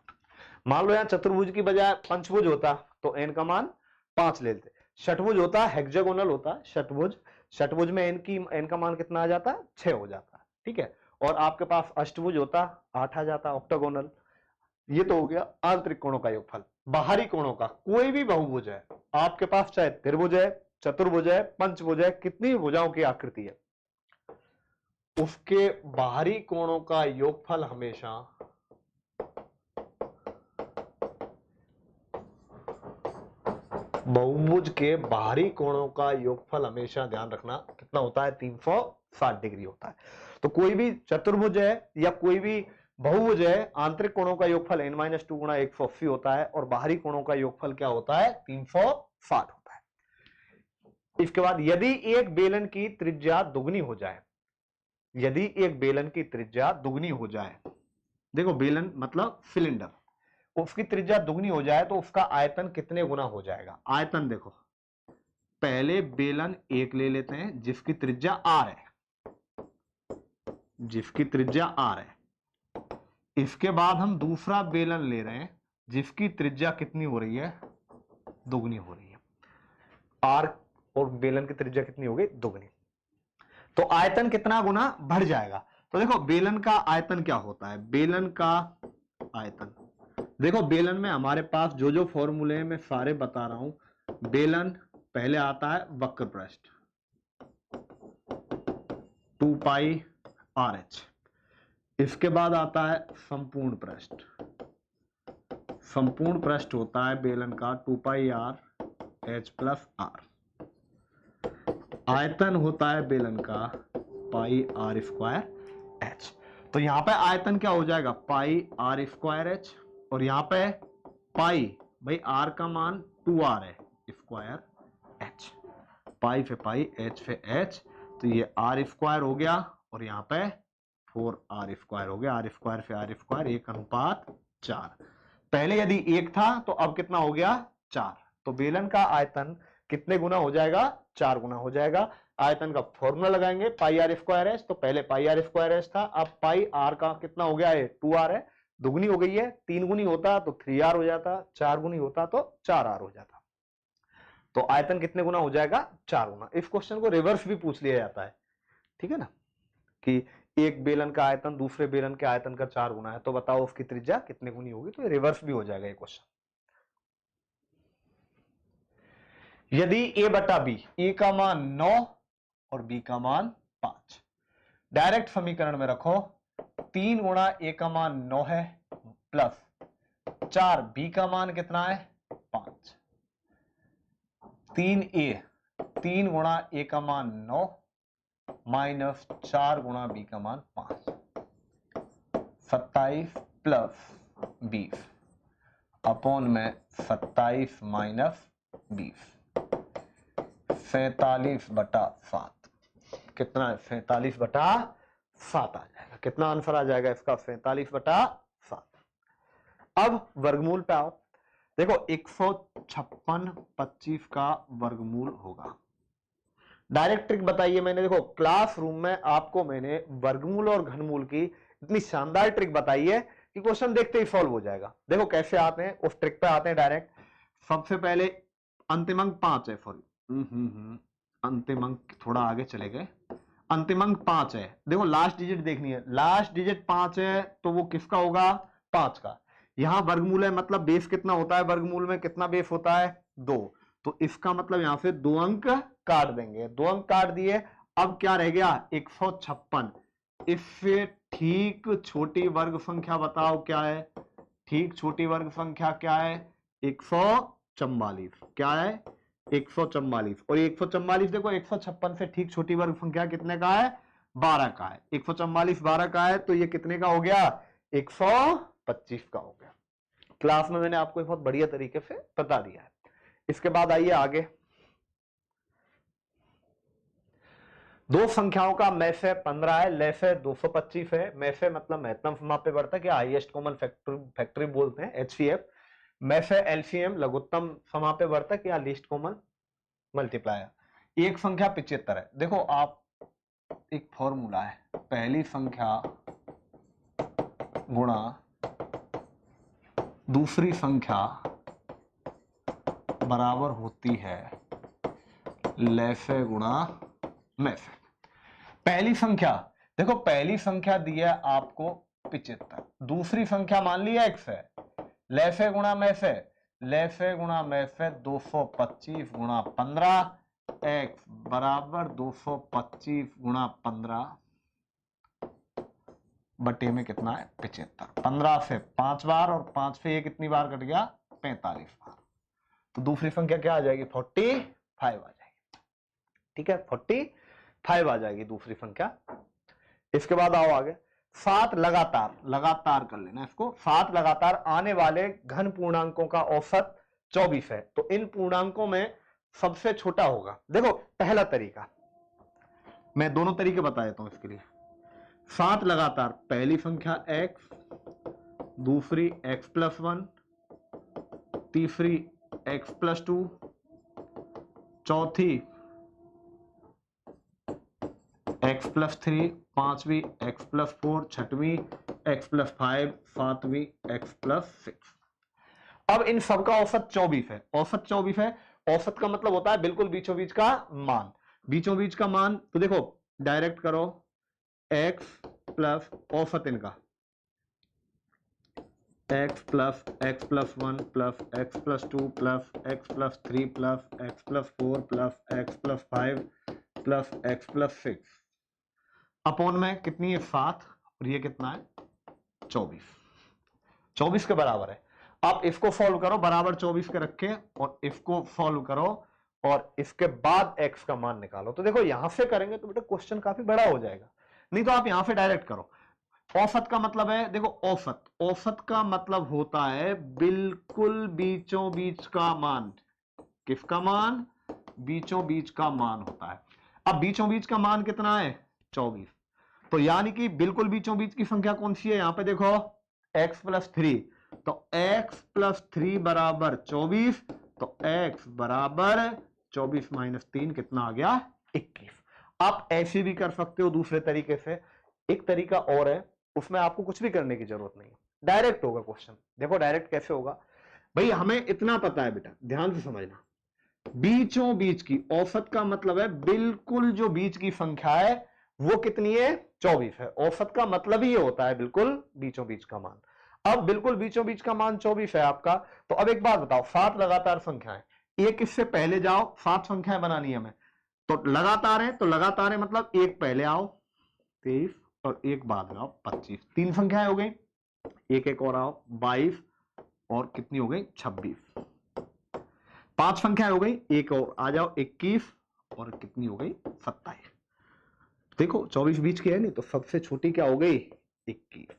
A: मान लो यहाँ चतुर्भुज की बजाय पंचभुज होता तो n का मान 5 ले लेते। षटभुज होता, हेक्सागोनल होता षटभुज, षटभुज में n का मान कितना आ जाता, 6 हो जाता, ठीक है। और आपके पास अष्टभुज होता 8 आ जाता, ऑक्टागोनल। ये तो हो गया आंतरिक कोणों का योगफल। बाहरी कोणों का कोई भी बहुभुज है आपके पास, चाहे त्रिभुज है, चतुर्भुज है, पंचभुज है, कितनी भुजाओं की आकृति है, उसके बाहरी कोणों का योगफल हमेशा बहुभुज के बाहरी कोणों का योगफल हमेशा ध्यान रखना कितना होता है, 360 डिग्री होता है। तो कोई भी चतुर्भुज है या कोई भी बहुभुज है, आंतरिक कोणों का योगफल n-2 गुणा 180 होता है और बाहरी कोणों का योगफल क्या होता है, 360 होता है। इसके बाद यदि एक बेलन की त्रिज्या दुगनी हो जाए, यदि एक बेलन की त्रिज्या दुगनी हो जाए, देखो बेलन मतलब सिलेंडर, उसकी त्रिज्या दुगनी हो जाए तो उसका आयतन कितने गुना हो जाएगा। आयतन देखो, पहले बेलन एक ले लेते हैं जिसकी त्रिज्या r है, जिसकी त्रिज्या r है। इसके बाद हम दूसरा बेलन ले रहे हैं जिसकी त्रिज्या कितनी हो रही है, दुगनी हो रही है। r और बेलन की त्रिज्या कितनी हो गई, दुगनी। तो आयतन कितना गुना बढ़ जाएगा। तो देखो बेलन का आयतन क्या होता है, बेलन का आयतन, देखो बेलन में हमारे पास जो जो फॉर्मूले मैं सारे बता रहा हूं। बेलन पहले आता है वक्र पृष्ठ 2 पाई RH, इसके बाद आता है संपूर्ण पृष्ठ, संपूर्ण पृष्ठ होता है बेलन का 2 पाई R H प्लस R। आयतन होता है बेलन का पाई R स्क्वायर H। तो यहां पे आयतन क्या हो जाएगा, पाई R स्क्वायर H, और यहां पे पाई, भाई R का मान 2R है, स्क्वायर H, पाई से पाई H से H, तो ये R स्क्वायर हो गया और यहाँ पे 4R स्क्वायर हो गया, R स्क्वायर से R स्क्वायर 1:4। पहले यदि 1 था तो अब कितना हो गया, 4। तो बेलन का आयतन कितने गुना हो जाएगा, 4 गुना हो जाएगा। आयतन का फॉर्मूला लगाएंगे पाई R स्क्वायर एच, तो पहले पाई R स्क्वायर एच था, अब पाई R का कितना हो गया है, 2R है, दुगनी हो गई है। 3 गुनी होता तो 3R हो जाता, 4 गुनी होता तो 4R हो जाता। तो आयतन कितने गुना हो जाएगा, 4 गुना। इस क्वेश्चन को रिवर्स भी पूछ लिया जाता है, ठीक है ना, कि एक बेलन का आयतन दूसरे बेलन के आयतन का 4 गुना है, तो बताओ उसकी त्रिज्या कितने गुनी होगी। तो रिवर्स भी हो जाएगा ये क्वेश्चन। यदि a बटा b, a का मान 9 और b का मान 5, डायरेक्ट समीकरण में रखो, 3 गुणा a का मान 9 है प्लस 4 b का मान कितना है, 5। 3 गुणा a का मान 9 माइनस 4 गुणा b का मान 5, 27 प्लस 20 अपॉन में 27 माइनस 20, 47/7। कितना है, 47/7 आ जाएगा। कितना आंसर आ जाएगा इसका, 47/7। अब वर्गमूल पे आओ, देखो 156 25 का वर्गमूल होगा। डायरेक्ट ट्रिक बताइए मैंने, देखो क्लासरूम में आपको मैंने वर्गमूल और घनमूल की इतनी शानदार ट्रिक बताई है कि क्वेश्चन देखते ही सॉल्व हो जाएगा। देखो कैसे आते हैं, उस ट्रिक पे आते हैं डायरेक्ट। सबसे पहले अंतिम अंक 5 है, सॉरी अंतिम अंक थोड़ा आगे चले गए, अंतिम अंक 5 है। देखो लास्ट डिजिट देखनी है, लास्ट डिजिट 5 है तो वो किसका होगा, 5 का। यहां वर्गमूल है मतलब बेस कितना होता है, वर्गमूल में कितना बेस होता है, 2। तो इसका मतलब यहां से 2 अंक काट देंगे, 2 अंक काट दिए। अब क्या रह गया, 156। इससे ठीक छोटी वर्ग संख्या बताओ क्या है, ठीक छोटी वर्ग संख्या क्या है, 144। क्या है, 144। और 144 देखो 156 से ठीक छोटी वर्ग संख्या कितने का है, 12 का है। 144 12 का है तो ये कितने का हो गया, 125 का हो गया। क्लास में मैंने आपको बहुत बढ़िया तरीके से बता दिया है। इसके बाद आइए आगे, दो संख्याओं का में से 15 है, ले से 225 है। में से मतलब महत्तम समाप्य बढ़ता है, क्या हाईएस्ट कॉमन फैक्टर बोलते हैं, HCF। में से एलसीएम लघुत्तम समापवर्तक या लीस्ट कॉमन मल्टीप्लायर। एक संख्या 75 है। देखो आप, एक फॉर्मूला है, पहली संख्या गुणा दूसरी संख्या बराबर होती है लैसे गुणा में से। पहली संख्या, देखो पहली संख्या दी है आपको 75, दूसरी संख्या मान ली x है, लैसे गुणा में से, लैसे गुणा में से 225 गुणा 15, x बराबर 225 गुणा 15 बटे में कितना है 75। 15 से 5 बार और 5 से ये कितनी बार कट गया 45 बार। तो दूसरी संख्या क्या आ जाएगी 45 आ जाएगी। ठीक है, 45 आ जाएगी दूसरी संख्या। इसके बाद आओ आगे, 7 लगातार, लगातार कर लेना इसको, 7 लगातार आने वाले घन पूर्णांकों का औसत 24 है। तो इन पूर्णांकों में सबसे छोटा होगा। देखो पहला तरीका, मैं दोनों तरीके बता देता हूं इसके लिए। 7 लगातार, पहली संख्या x, दूसरी x+1, तीसरी x+2, चौथी x+3, पांचवी x+4, छठवीं x+5, सातवीं x+6। अब इन सबका औसत 24 है। औसत 24 है, औसत का मतलब होता है बिल्कुल बीचों बीच का मान। बीचों बीच का मान तो देखो डायरेक्ट करो, x प्लस औसत इनका x plus x+1 plus x+2 plus x+3 plus x+4 plus x+5 plus x+6 upon में कितनी है 7 और ये कितना है 24। 24 के बराबर है। आप इसको सॉल्व करो, बराबर 24 के रखे और इसको सॉल्व करो और इसके बाद x का मान निकालो। तो देखो यहां से करेंगे तो बेटा क्वेश्चन काफी बड़ा हो जाएगा, नहीं तो आप यहां से डायरेक्ट करो। औसत का मतलब है, देखो औसत, औसत का मतलब होता है बिल्कुल बीचों बीच का मान। किसका मान? बीचों बीच का मान होता है। अब बीचों बीच का मान कितना है 24। तो यानी कि बिल्कुल बीचों बीच की संख्या कौन सी है? यहां पे देखो x+3, तो x+3 बराबर 24, तो x बराबर 24 माइनस 3 कितना आ गया 21। आप ऐसे भी कर सकते हो दूसरे तरीके से। एक तरीका और है, उसमें आपको कुछ भी करने की जरूरत नहीं, डायरेक्ट होगा क्वेश्चन। देखो डायरेक्ट कैसे होगा भाई, हमें इतना पता है बेटा, ध्यान से समझना, बीचों बीच की, औसत का मतलब है बिल्कुल जो बीच की संख्या है वो कितनी है 24 है। औसत का मतलब ही होता है बिल्कुल बीचों बीच का मान। अब बिल्कुल बीचों बीच का मान 24 है आपका। तो अब एक बात बताओ, 7 लगातार संख्याएं, एक इससे पहले जाओ, 7 संख्याएं बनानी है हमें, तो लगातार है, तो लगातार है मतलब एक पहले आओ 23 और एक बाद में आओ 25, 3 संख्याएं हो गई। एक एक और आओ 22 और कितनी हो गई 26, 5 संख्याएं हो गई, एक और आ जाओ 21 और कितनी हो गई 27। देखो 24 बीच की है नहीं, तो सबसे छोटी क्या हो गई 21।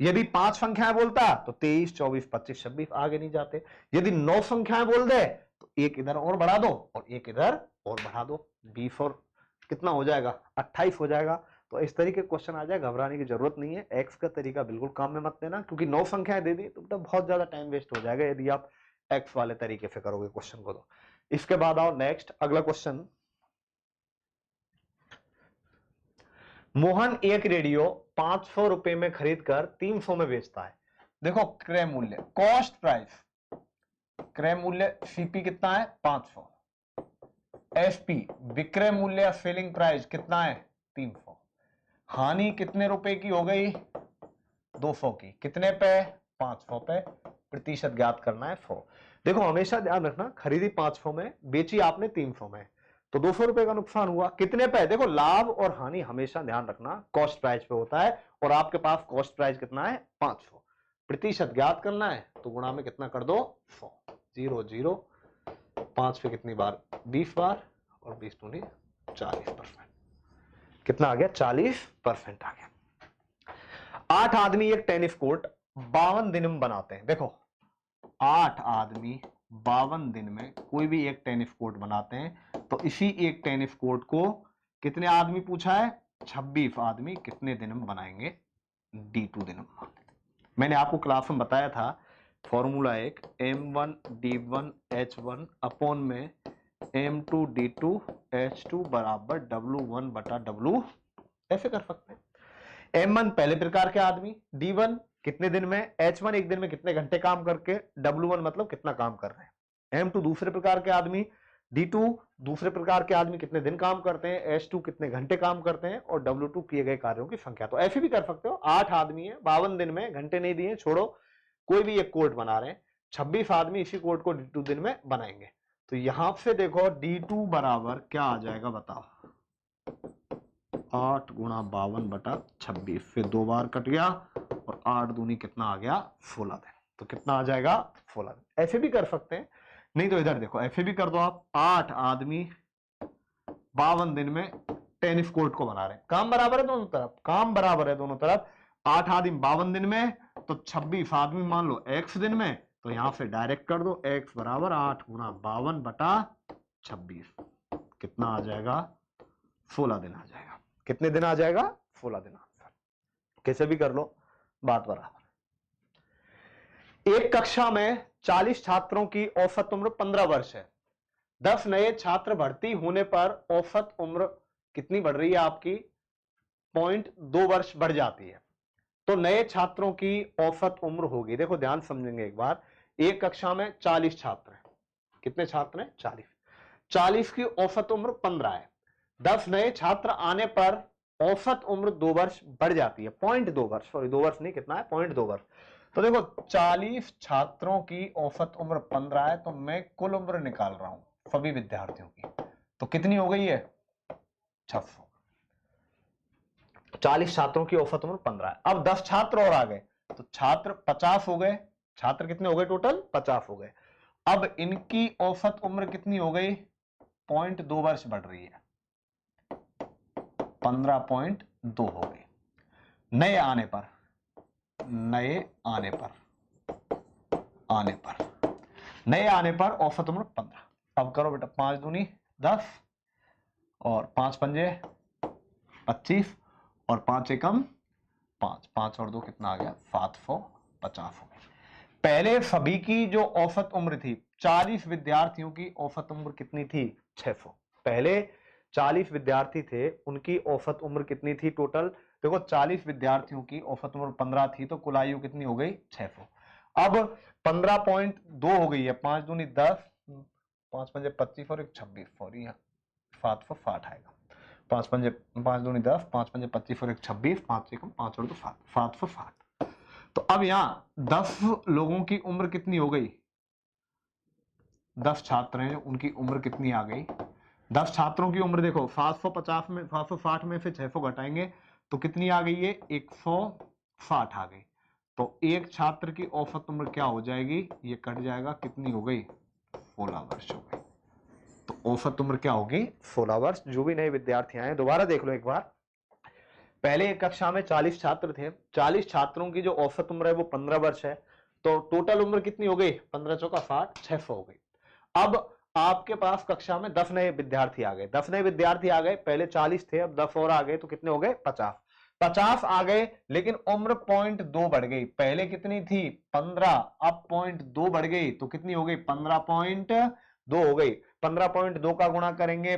A: यदि 5 संख्याएं बोलता तो 23, 24, 25, 26, आगे नहीं जाते। यदि 9 संख्याएं बोल दे तो एक इधर और बढ़ा दो और एक इधर और बढ़ा दो, 20 और कितना हो जाएगा 28 हो जाएगा। तो इस तरीके क्वेश्चन आ जाए, घबराने की जरूरत नहीं है। एक्स का तरीका बिल्कुल काम में मत लेना, क्योंकि 9 संख्याएं दे दी तो बहुत ज्यादा टाइम वेस्ट हो जाएगा यदि आप एक्स वाले तरीके से करोगे क्वेश्चन को। तो इसके बाद आओ नेक्स्ट, अगला क्वेश्चन। मोहन एक रेडियो 500 रुपए में खरीदकर 300 में बेचता है। देखो क्रय मूल्य, कॉस्ट प्राइस, क्रय मूल्य सीपी कितना है 500, एसपी विक्रय मूल्य सेलिंग प्राइस कितना है 300, हानि कितने रुपए की हो गई 200 की, कितने पे 500 पे, प्रतिशत ज्ञात करना है 100। देखो हमेशा ध्यान रखना, खरीदी 500 में, बेची आपने 300 में, तो 200 रुपए का नुकसान हुआ, कितने पे? देखो लाभ और हानि हमेशा ध्यान रखना कॉस्ट प्राइस पे होता है, और आपके पास कॉस्ट प्राइस कितना है 500, प्रतिशत ज्ञात करना है तो गुणा में कितना कर दो 100, 0 0, 5 पे कितनी बार 20 बार और 20 दूनी 40%, कितना आ गया 40% आ गया। 8 आदमी एक टेनिस कोर्ट 52 दिन में बनाते हैं। देखो 8 आदमी 52 दिन में कोई भी एक टेनिस कोर्ट बनाते हैं, तो इसी एक टेनिस कोर्ट को कितने आदमी पूछा है 26 आदमी कितने दिन में बनाएंगे D2 दिन में। मैंने आपको क्लास में बताया था फॉर्मूला एक m1d1h1 अपॉन में m2d2h2 बराबर w1 बटा w। ऐसे कर सकते हैं। m1 पहले प्रकार के आदमी, d1 कितने दिन में, h1 एक दिन में कितने घंटे काम करके, w1 मतलब कितना काम कर रहे हैं। m2 दूसरे प्रकार के आदमी, d2 दूसरे प्रकार के आदमी कितने दिन काम करते हैं, h2 कितने घंटे काम करते हैं, और w2 किए गए कार्यों की संख्या। तो ऐसे भी कर सकते हो, 8 आदमी है, 52 दिन में, घंटे नहीं दिए, छोड़ो, कोई भी एक कोड बना रहे हैं, 26 आदमी इसी कोड को d2 दिन में बनाएंगे। तो यहां से देखो d2 बराबर क्या आ जाएगा बताओ, 8 गुणा 52 बटा 26, फिर 2 बार कट गया और 8 दूनी कितना आ गया, 16 दिन। तो कितना आ जाएगा, 16 दिन। ऐसे भी कर सकते हैं, नहीं तो इधर देखो ऐसे भी कर दो आप, 8 आदमी 52 दिन में टेनिस कोर्ट को बना रहे हैं, काम बराबर है दोनों तरफ, काम बराबर है दोनों तरफ। 8 आदमी 52 दिन में, तो 26 आदमी मान लो x दिन में, तो यहां से डायरेक्ट कर दो, x बराबर 8 गुणा 52 बटा 26, कितना आ जाएगा, 16 दिन आ जाएगा। कितने दिन आ जाएगा, 16 दिन आंसर। कैसे भी कर लो, बात बराबर। एक कक्षा में 40 छात्रों की औसत उम्र 15 वर्ष है। 10 नए छात्र भर्ती होने पर औसत उम्र कितनी बढ़ रही है आपकी, 0.2 वर्ष बढ़ जाती है। तो नए छात्रों की औसत उम्र होगी, देखो ध्यान समझेंगे एक बार, एक कक्षा में 40 छात्र हैं, कितने छात्र हैं, 40, 40 की औसत उम्र 15 है, 10 नए छात्र आने पर औसत उम्र 2 वर्ष बढ़ जाती है, 0.2 वर्ष, सॉरी 2 वर्ष नहीं, कितना है, 0.2 वर्ष। तो देखो 40 छात्रों की औसत उम्र 15 है, तो मैं कुल उम्र निकाल रहा हूं सभी विद्यार्थियों की, तो कितनी हो गई है, 600। 40 छात्रों की औसत उम्र 15 है। अब 10 छात्र और आ गए, तो छात्र 50 हो गए, छात्र कितने हो गए टोटल, 50 हो गए। अब इनकी औसत उम्र कितनी हो गई, 0.2 वर्ष बढ़ रही है, 15.2 हो गई। नए आने पर, नए आने पर औसत उम्र 15। अब करो बेटा, 5 दूनी 10 और 5 पंजे 25 और 5 एकम 5, 5 और 2 कितना आ गया, 750 हो गया। पहले सभी की जो औसत उम्र थी, 40 विद्यार्थियों की औसत उम्र कितनी थी, 600। पहले 40 विद्यार्थी थे, उनकी औसत उम्र कितनी थी टोटल, देखो 40 विद्यार्थियों की औसत उम्र 15 थी, तो कुल आयु कितनी हो गई, 600। अब 15.2 हो गई है, 5 दूनी 10, 5 पंजे 25 और 1 26, सॉरी 760 आएगा, 5 पंजे 5 दूनी 10, 5 पंजे 25 और 1 26, 5 एकम 5 और 2 7, 760। तो अब यहां 10 लोगों की उम्र कितनी हो गई, 10 छात्र हैं, उनकी उम्र कितनी आ गई, 10 छात्रों की उम्र देखो 750 में 760 में से 600 घटाएंगे तो कितनी आ गई है, 160 आ गई। तो एक छात्र की औसत उम्र क्या हो जाएगी, ये कट जाएगा, कितनी हो गई, 16 वर्ष हो गई। तो औसत उम्र क्या होगी, 16 वर्ष। जो भी नए विद्यार्थी आए दोबारा देख लो एक बार, पहले एक कक्षा में 40 छात्र थे, 40 छात्रों की जो औसत उम्र है वो 15 वर्ष है, तो टोटल उम्र कितनी हो गई, 15 चौका 60, 600 हो गई। अब आपके पास कक्षा में 10 नए विद्यार्थी आ गए, 10 नए विद्यार्थी आ गए, पहले 40 थे, अब 10 और आ गए, तो कितने हो गए, 50। 50 आ गए, लेकिन उम्र 0.2 बढ़ गई, पहले कितनी थी, 15, अब 0.2 बढ़ गई, तो कितनी हो गई, 15.2 हो गई। 15.2 का गुणा करेंगे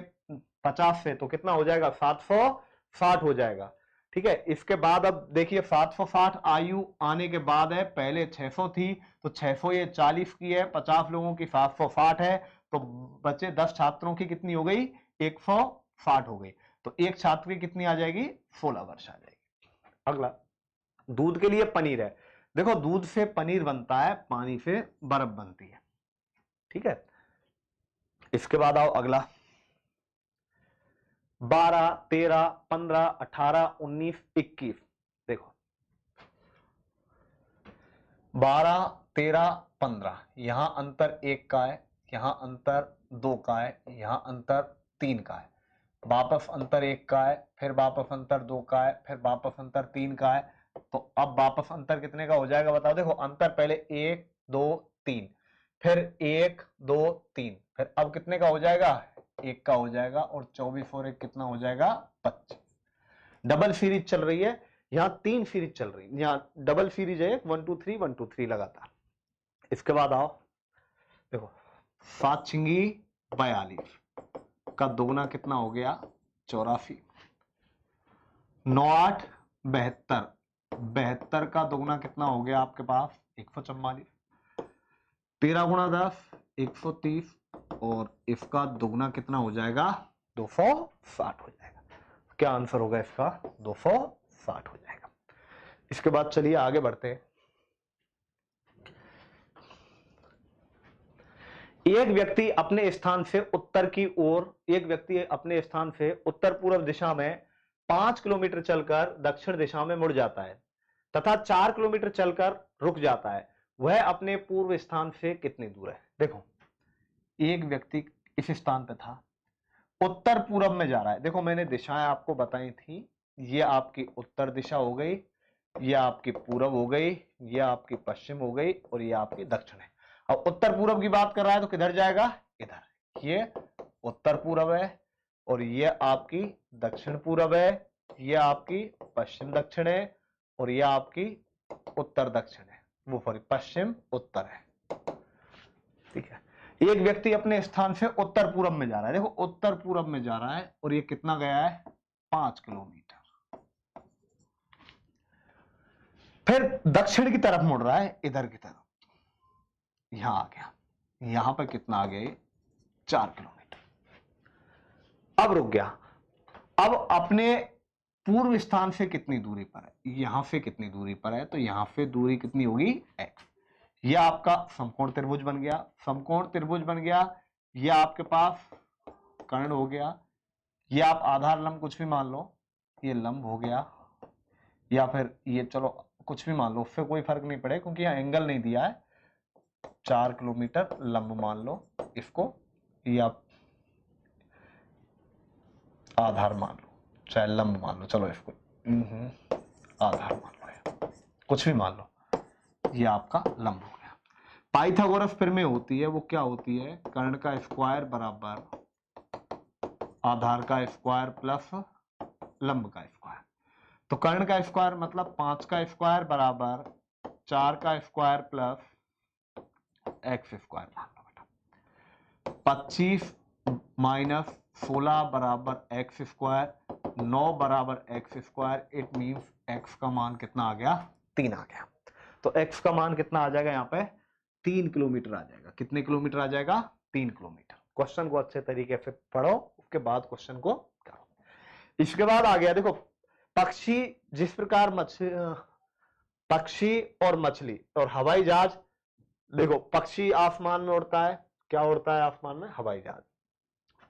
A: 50 से, तो कितना हो जाएगा, 760 हो जाएगा। ठीक है, इसके बाद अब देखिए 760 आयु आने के बाद है, पहले 600 थी, तो 600 ये 40 की है, 50 लोगों की 760 है, तो बचे 10 छात्रों की कितनी हो गई, 160 हो गई। तो एक छात्र की कितनी आ जाएगी, 16 वर्ष आ जाएगी। अगला, दूध के लिए पनीर है, देखो दूध से पनीर बनता है, पानी से बर्फ बनती है, ठीक है। इसके बाद आओ अगला, 12, 13, 15, 18, 19, 21, देखो 12, 13, 15, यहां अंतर 1 का है, यहां अंतर 2 का है, यहां अंतर 3 का है, वापस अंतर 1 का है, फिर वापस अंतर 2 का है, फिर वापस अंतर 3 का है। तो अब वापस अंतर कितने का हो जाएगा बताओ, देखो अंतर पहले 1 2 3, फिर 1 2 3, फिर अब कितने का हो जाएगा, 1 का हो जाएगा, और 24 और 1 कितना हो जाएगा, 25। डबल सीरीज चल रही है, यहां 3 सीरीज चल रही है, यहां डबल सीरीज है, 1 2 3 1 2 3 लगातार। इसके बाद आओ, देखो 7 छिंगी 42 का दुगना कितना हो गया 84, 9 8 72, 72 का दुगना कितना हो गया आपके पास 144, 13 गुणा 10 130, और इसका दुगना कितना हो जाएगा 260 हो जाएगा। क्या आंसर होगा इसका 260 हो जाएगा। इसके बाद चलिए आगे बढ़ते हैं। एक व्यक्ति अपने स्थान से उत्तर की ओर, एक व्यक्ति अपने स्थान से उत्तर पूर्व दिशा में 5 किलोमीटर चलकर दक्षिण दिशा में मुड़ जाता है तथा 4 किलोमीटर चलकर रुक जाता है, वह अपने पूर्व स्थान से कितनी दूर है। देखो एक व्यक्ति इस स्थान पे था, उत्तर पूर्व में जा रहा है। देखो मैंने दिशाएं आपको बताई थी, ये आपकी उत्तर दिशा हो गई, ये आपकी पूर्व हो गई, ये आपकी पश्चिम हो गई, और ये आपकी दक्षिण है। अब उत्तर पूर्व की बात कर रहा है तो किधर जाएगा, इधर। ये उत्तर पूर्व है और ये आपकी दक्षिण पूर्व है, ये आपकी पश्चिम दक्षिण है, और ये आपकी उत्तर दक्षिण है, वो सॉरी पश्चिम उत्तर है। ठीक है, एक व्यक्ति अपने स्थान से उत्तर पूर्व में जा रहा है। देखो उत्तर पूर्व में जा रहा है और ये कितना गया है 5 किलोमीटर। फिर दक्षिण की तरफ मुड़ रहा है, इधर की तरफ, यहां आ गया, यहां पर कितना आ गया 4 किलोमीटर। अब रुक गया। अब अपने पूर्व स्थान से कितनी दूरी पर है, यहां से कितनी दूरी पर है, तो यहां से दूरी कितनी होगी x। यह आपका समकोण त्रिभुज बन गया, समकोण त्रिभुज बन गया। यह आपके पास कर्ण हो गया, ये आप आधार लंब कुछ भी मान लो, ये लंब हो गया, या फिर ये चलो कुछ भी मान लो, उससे कोई फर्क नहीं पड़े क्योंकि यहां एंगल नहीं दिया है। 4 किलोमीटर लंब मान लो इसको, या आधार मान लो, चाहे लंब मान लो, चलो इसको आधार मान लो, कुछ भी मान लो, ये आपका लंब हो गया। पाइथागोरस प्रमेय होती है, वो क्या होती है, कर्ण का स्क्वायर बराबर आधार का स्क्वायर प्लस लंब का स्क्वायर। तो कर्ण का स्क्वायर मतलब 5 का स्क्वायर बराबर 4 का स्क्वायर प्लस एक्स स्क्वायर मान लो बेटा। 25 माइनस 16 बराबर एक्स स्क्वायर, 9 बराबर x square. It means x का मान कितना आ गया 3 आ गया। तो एक्स का मान कितना आ जाएगा यहाँ पे 3 किलोमीटर आ जाएगा। कितने किलोमीटर आ जाएगा 3 किलोमीटर। क्वेश्चन को अच्छे तरीके से पढ़ो, उसके बाद क्वेश्चन को करो। इसके बाद आ गया देखो, पक्षी जिस प्रकार पक्षी और मछली और हवाई जहाज। देखो पक्षी आसमान में उड़ता है, क्या उड़ता है आसमान में, हवाई जहाज।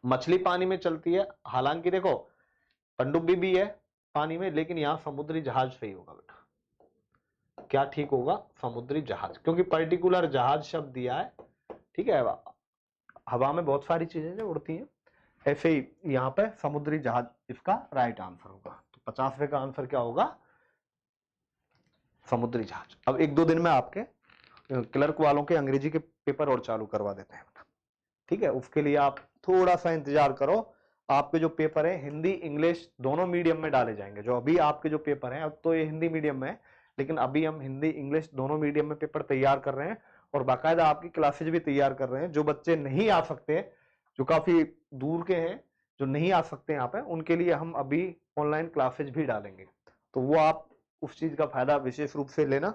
A: मछली पानी में चलती है, हालांकि देखो पनडुब्बी भी है पानी में, लेकिन यहां समुद्री जहाज सही होगा बेटा। क्या ठीक होगा, समुद्री जहाज, क्योंकि पर्टिकुलर जहाज शब्द दिया है। ठीक है, हवा में बहुत सारी चीजें जो उड़ती हैं, ऐसे ही यहाँ पे समुद्री जहाज इसका राइट आंसर होगा। तो 50वें का आंसर क्या होगा, समुद्री जहाज। अब 1-2 दिन में आपके क्लर्क वालों के अंग्रेजी के पेपर और चालू करवा देते हैं। ठीक है, उसके लिए आप थोड़ा सा इंतजार करो। आपके जो पेपर है हिंदी इंग्लिश दोनों मीडियम में डाले जाएंगे। जो अभी आपके जो पेपर हैं, अब तो ये हिंदी मीडियम में है, लेकिन अभी हम हिंदी इंग्लिश दोनों मीडियम में पेपर तैयार कर रहे हैं और बाकायदा आपकी क्लासेज भी तैयार कर रहे हैं। जो बच्चे नहीं आ सकते, जो काफी दूर के हैं, जो नहीं आ सकते यहाँ पे, उनके लिए हम अभी ऑनलाइन क्लासेज भी डालेंगे। तो वो आप उस चीज का फायदा विशेष रूप से लेना।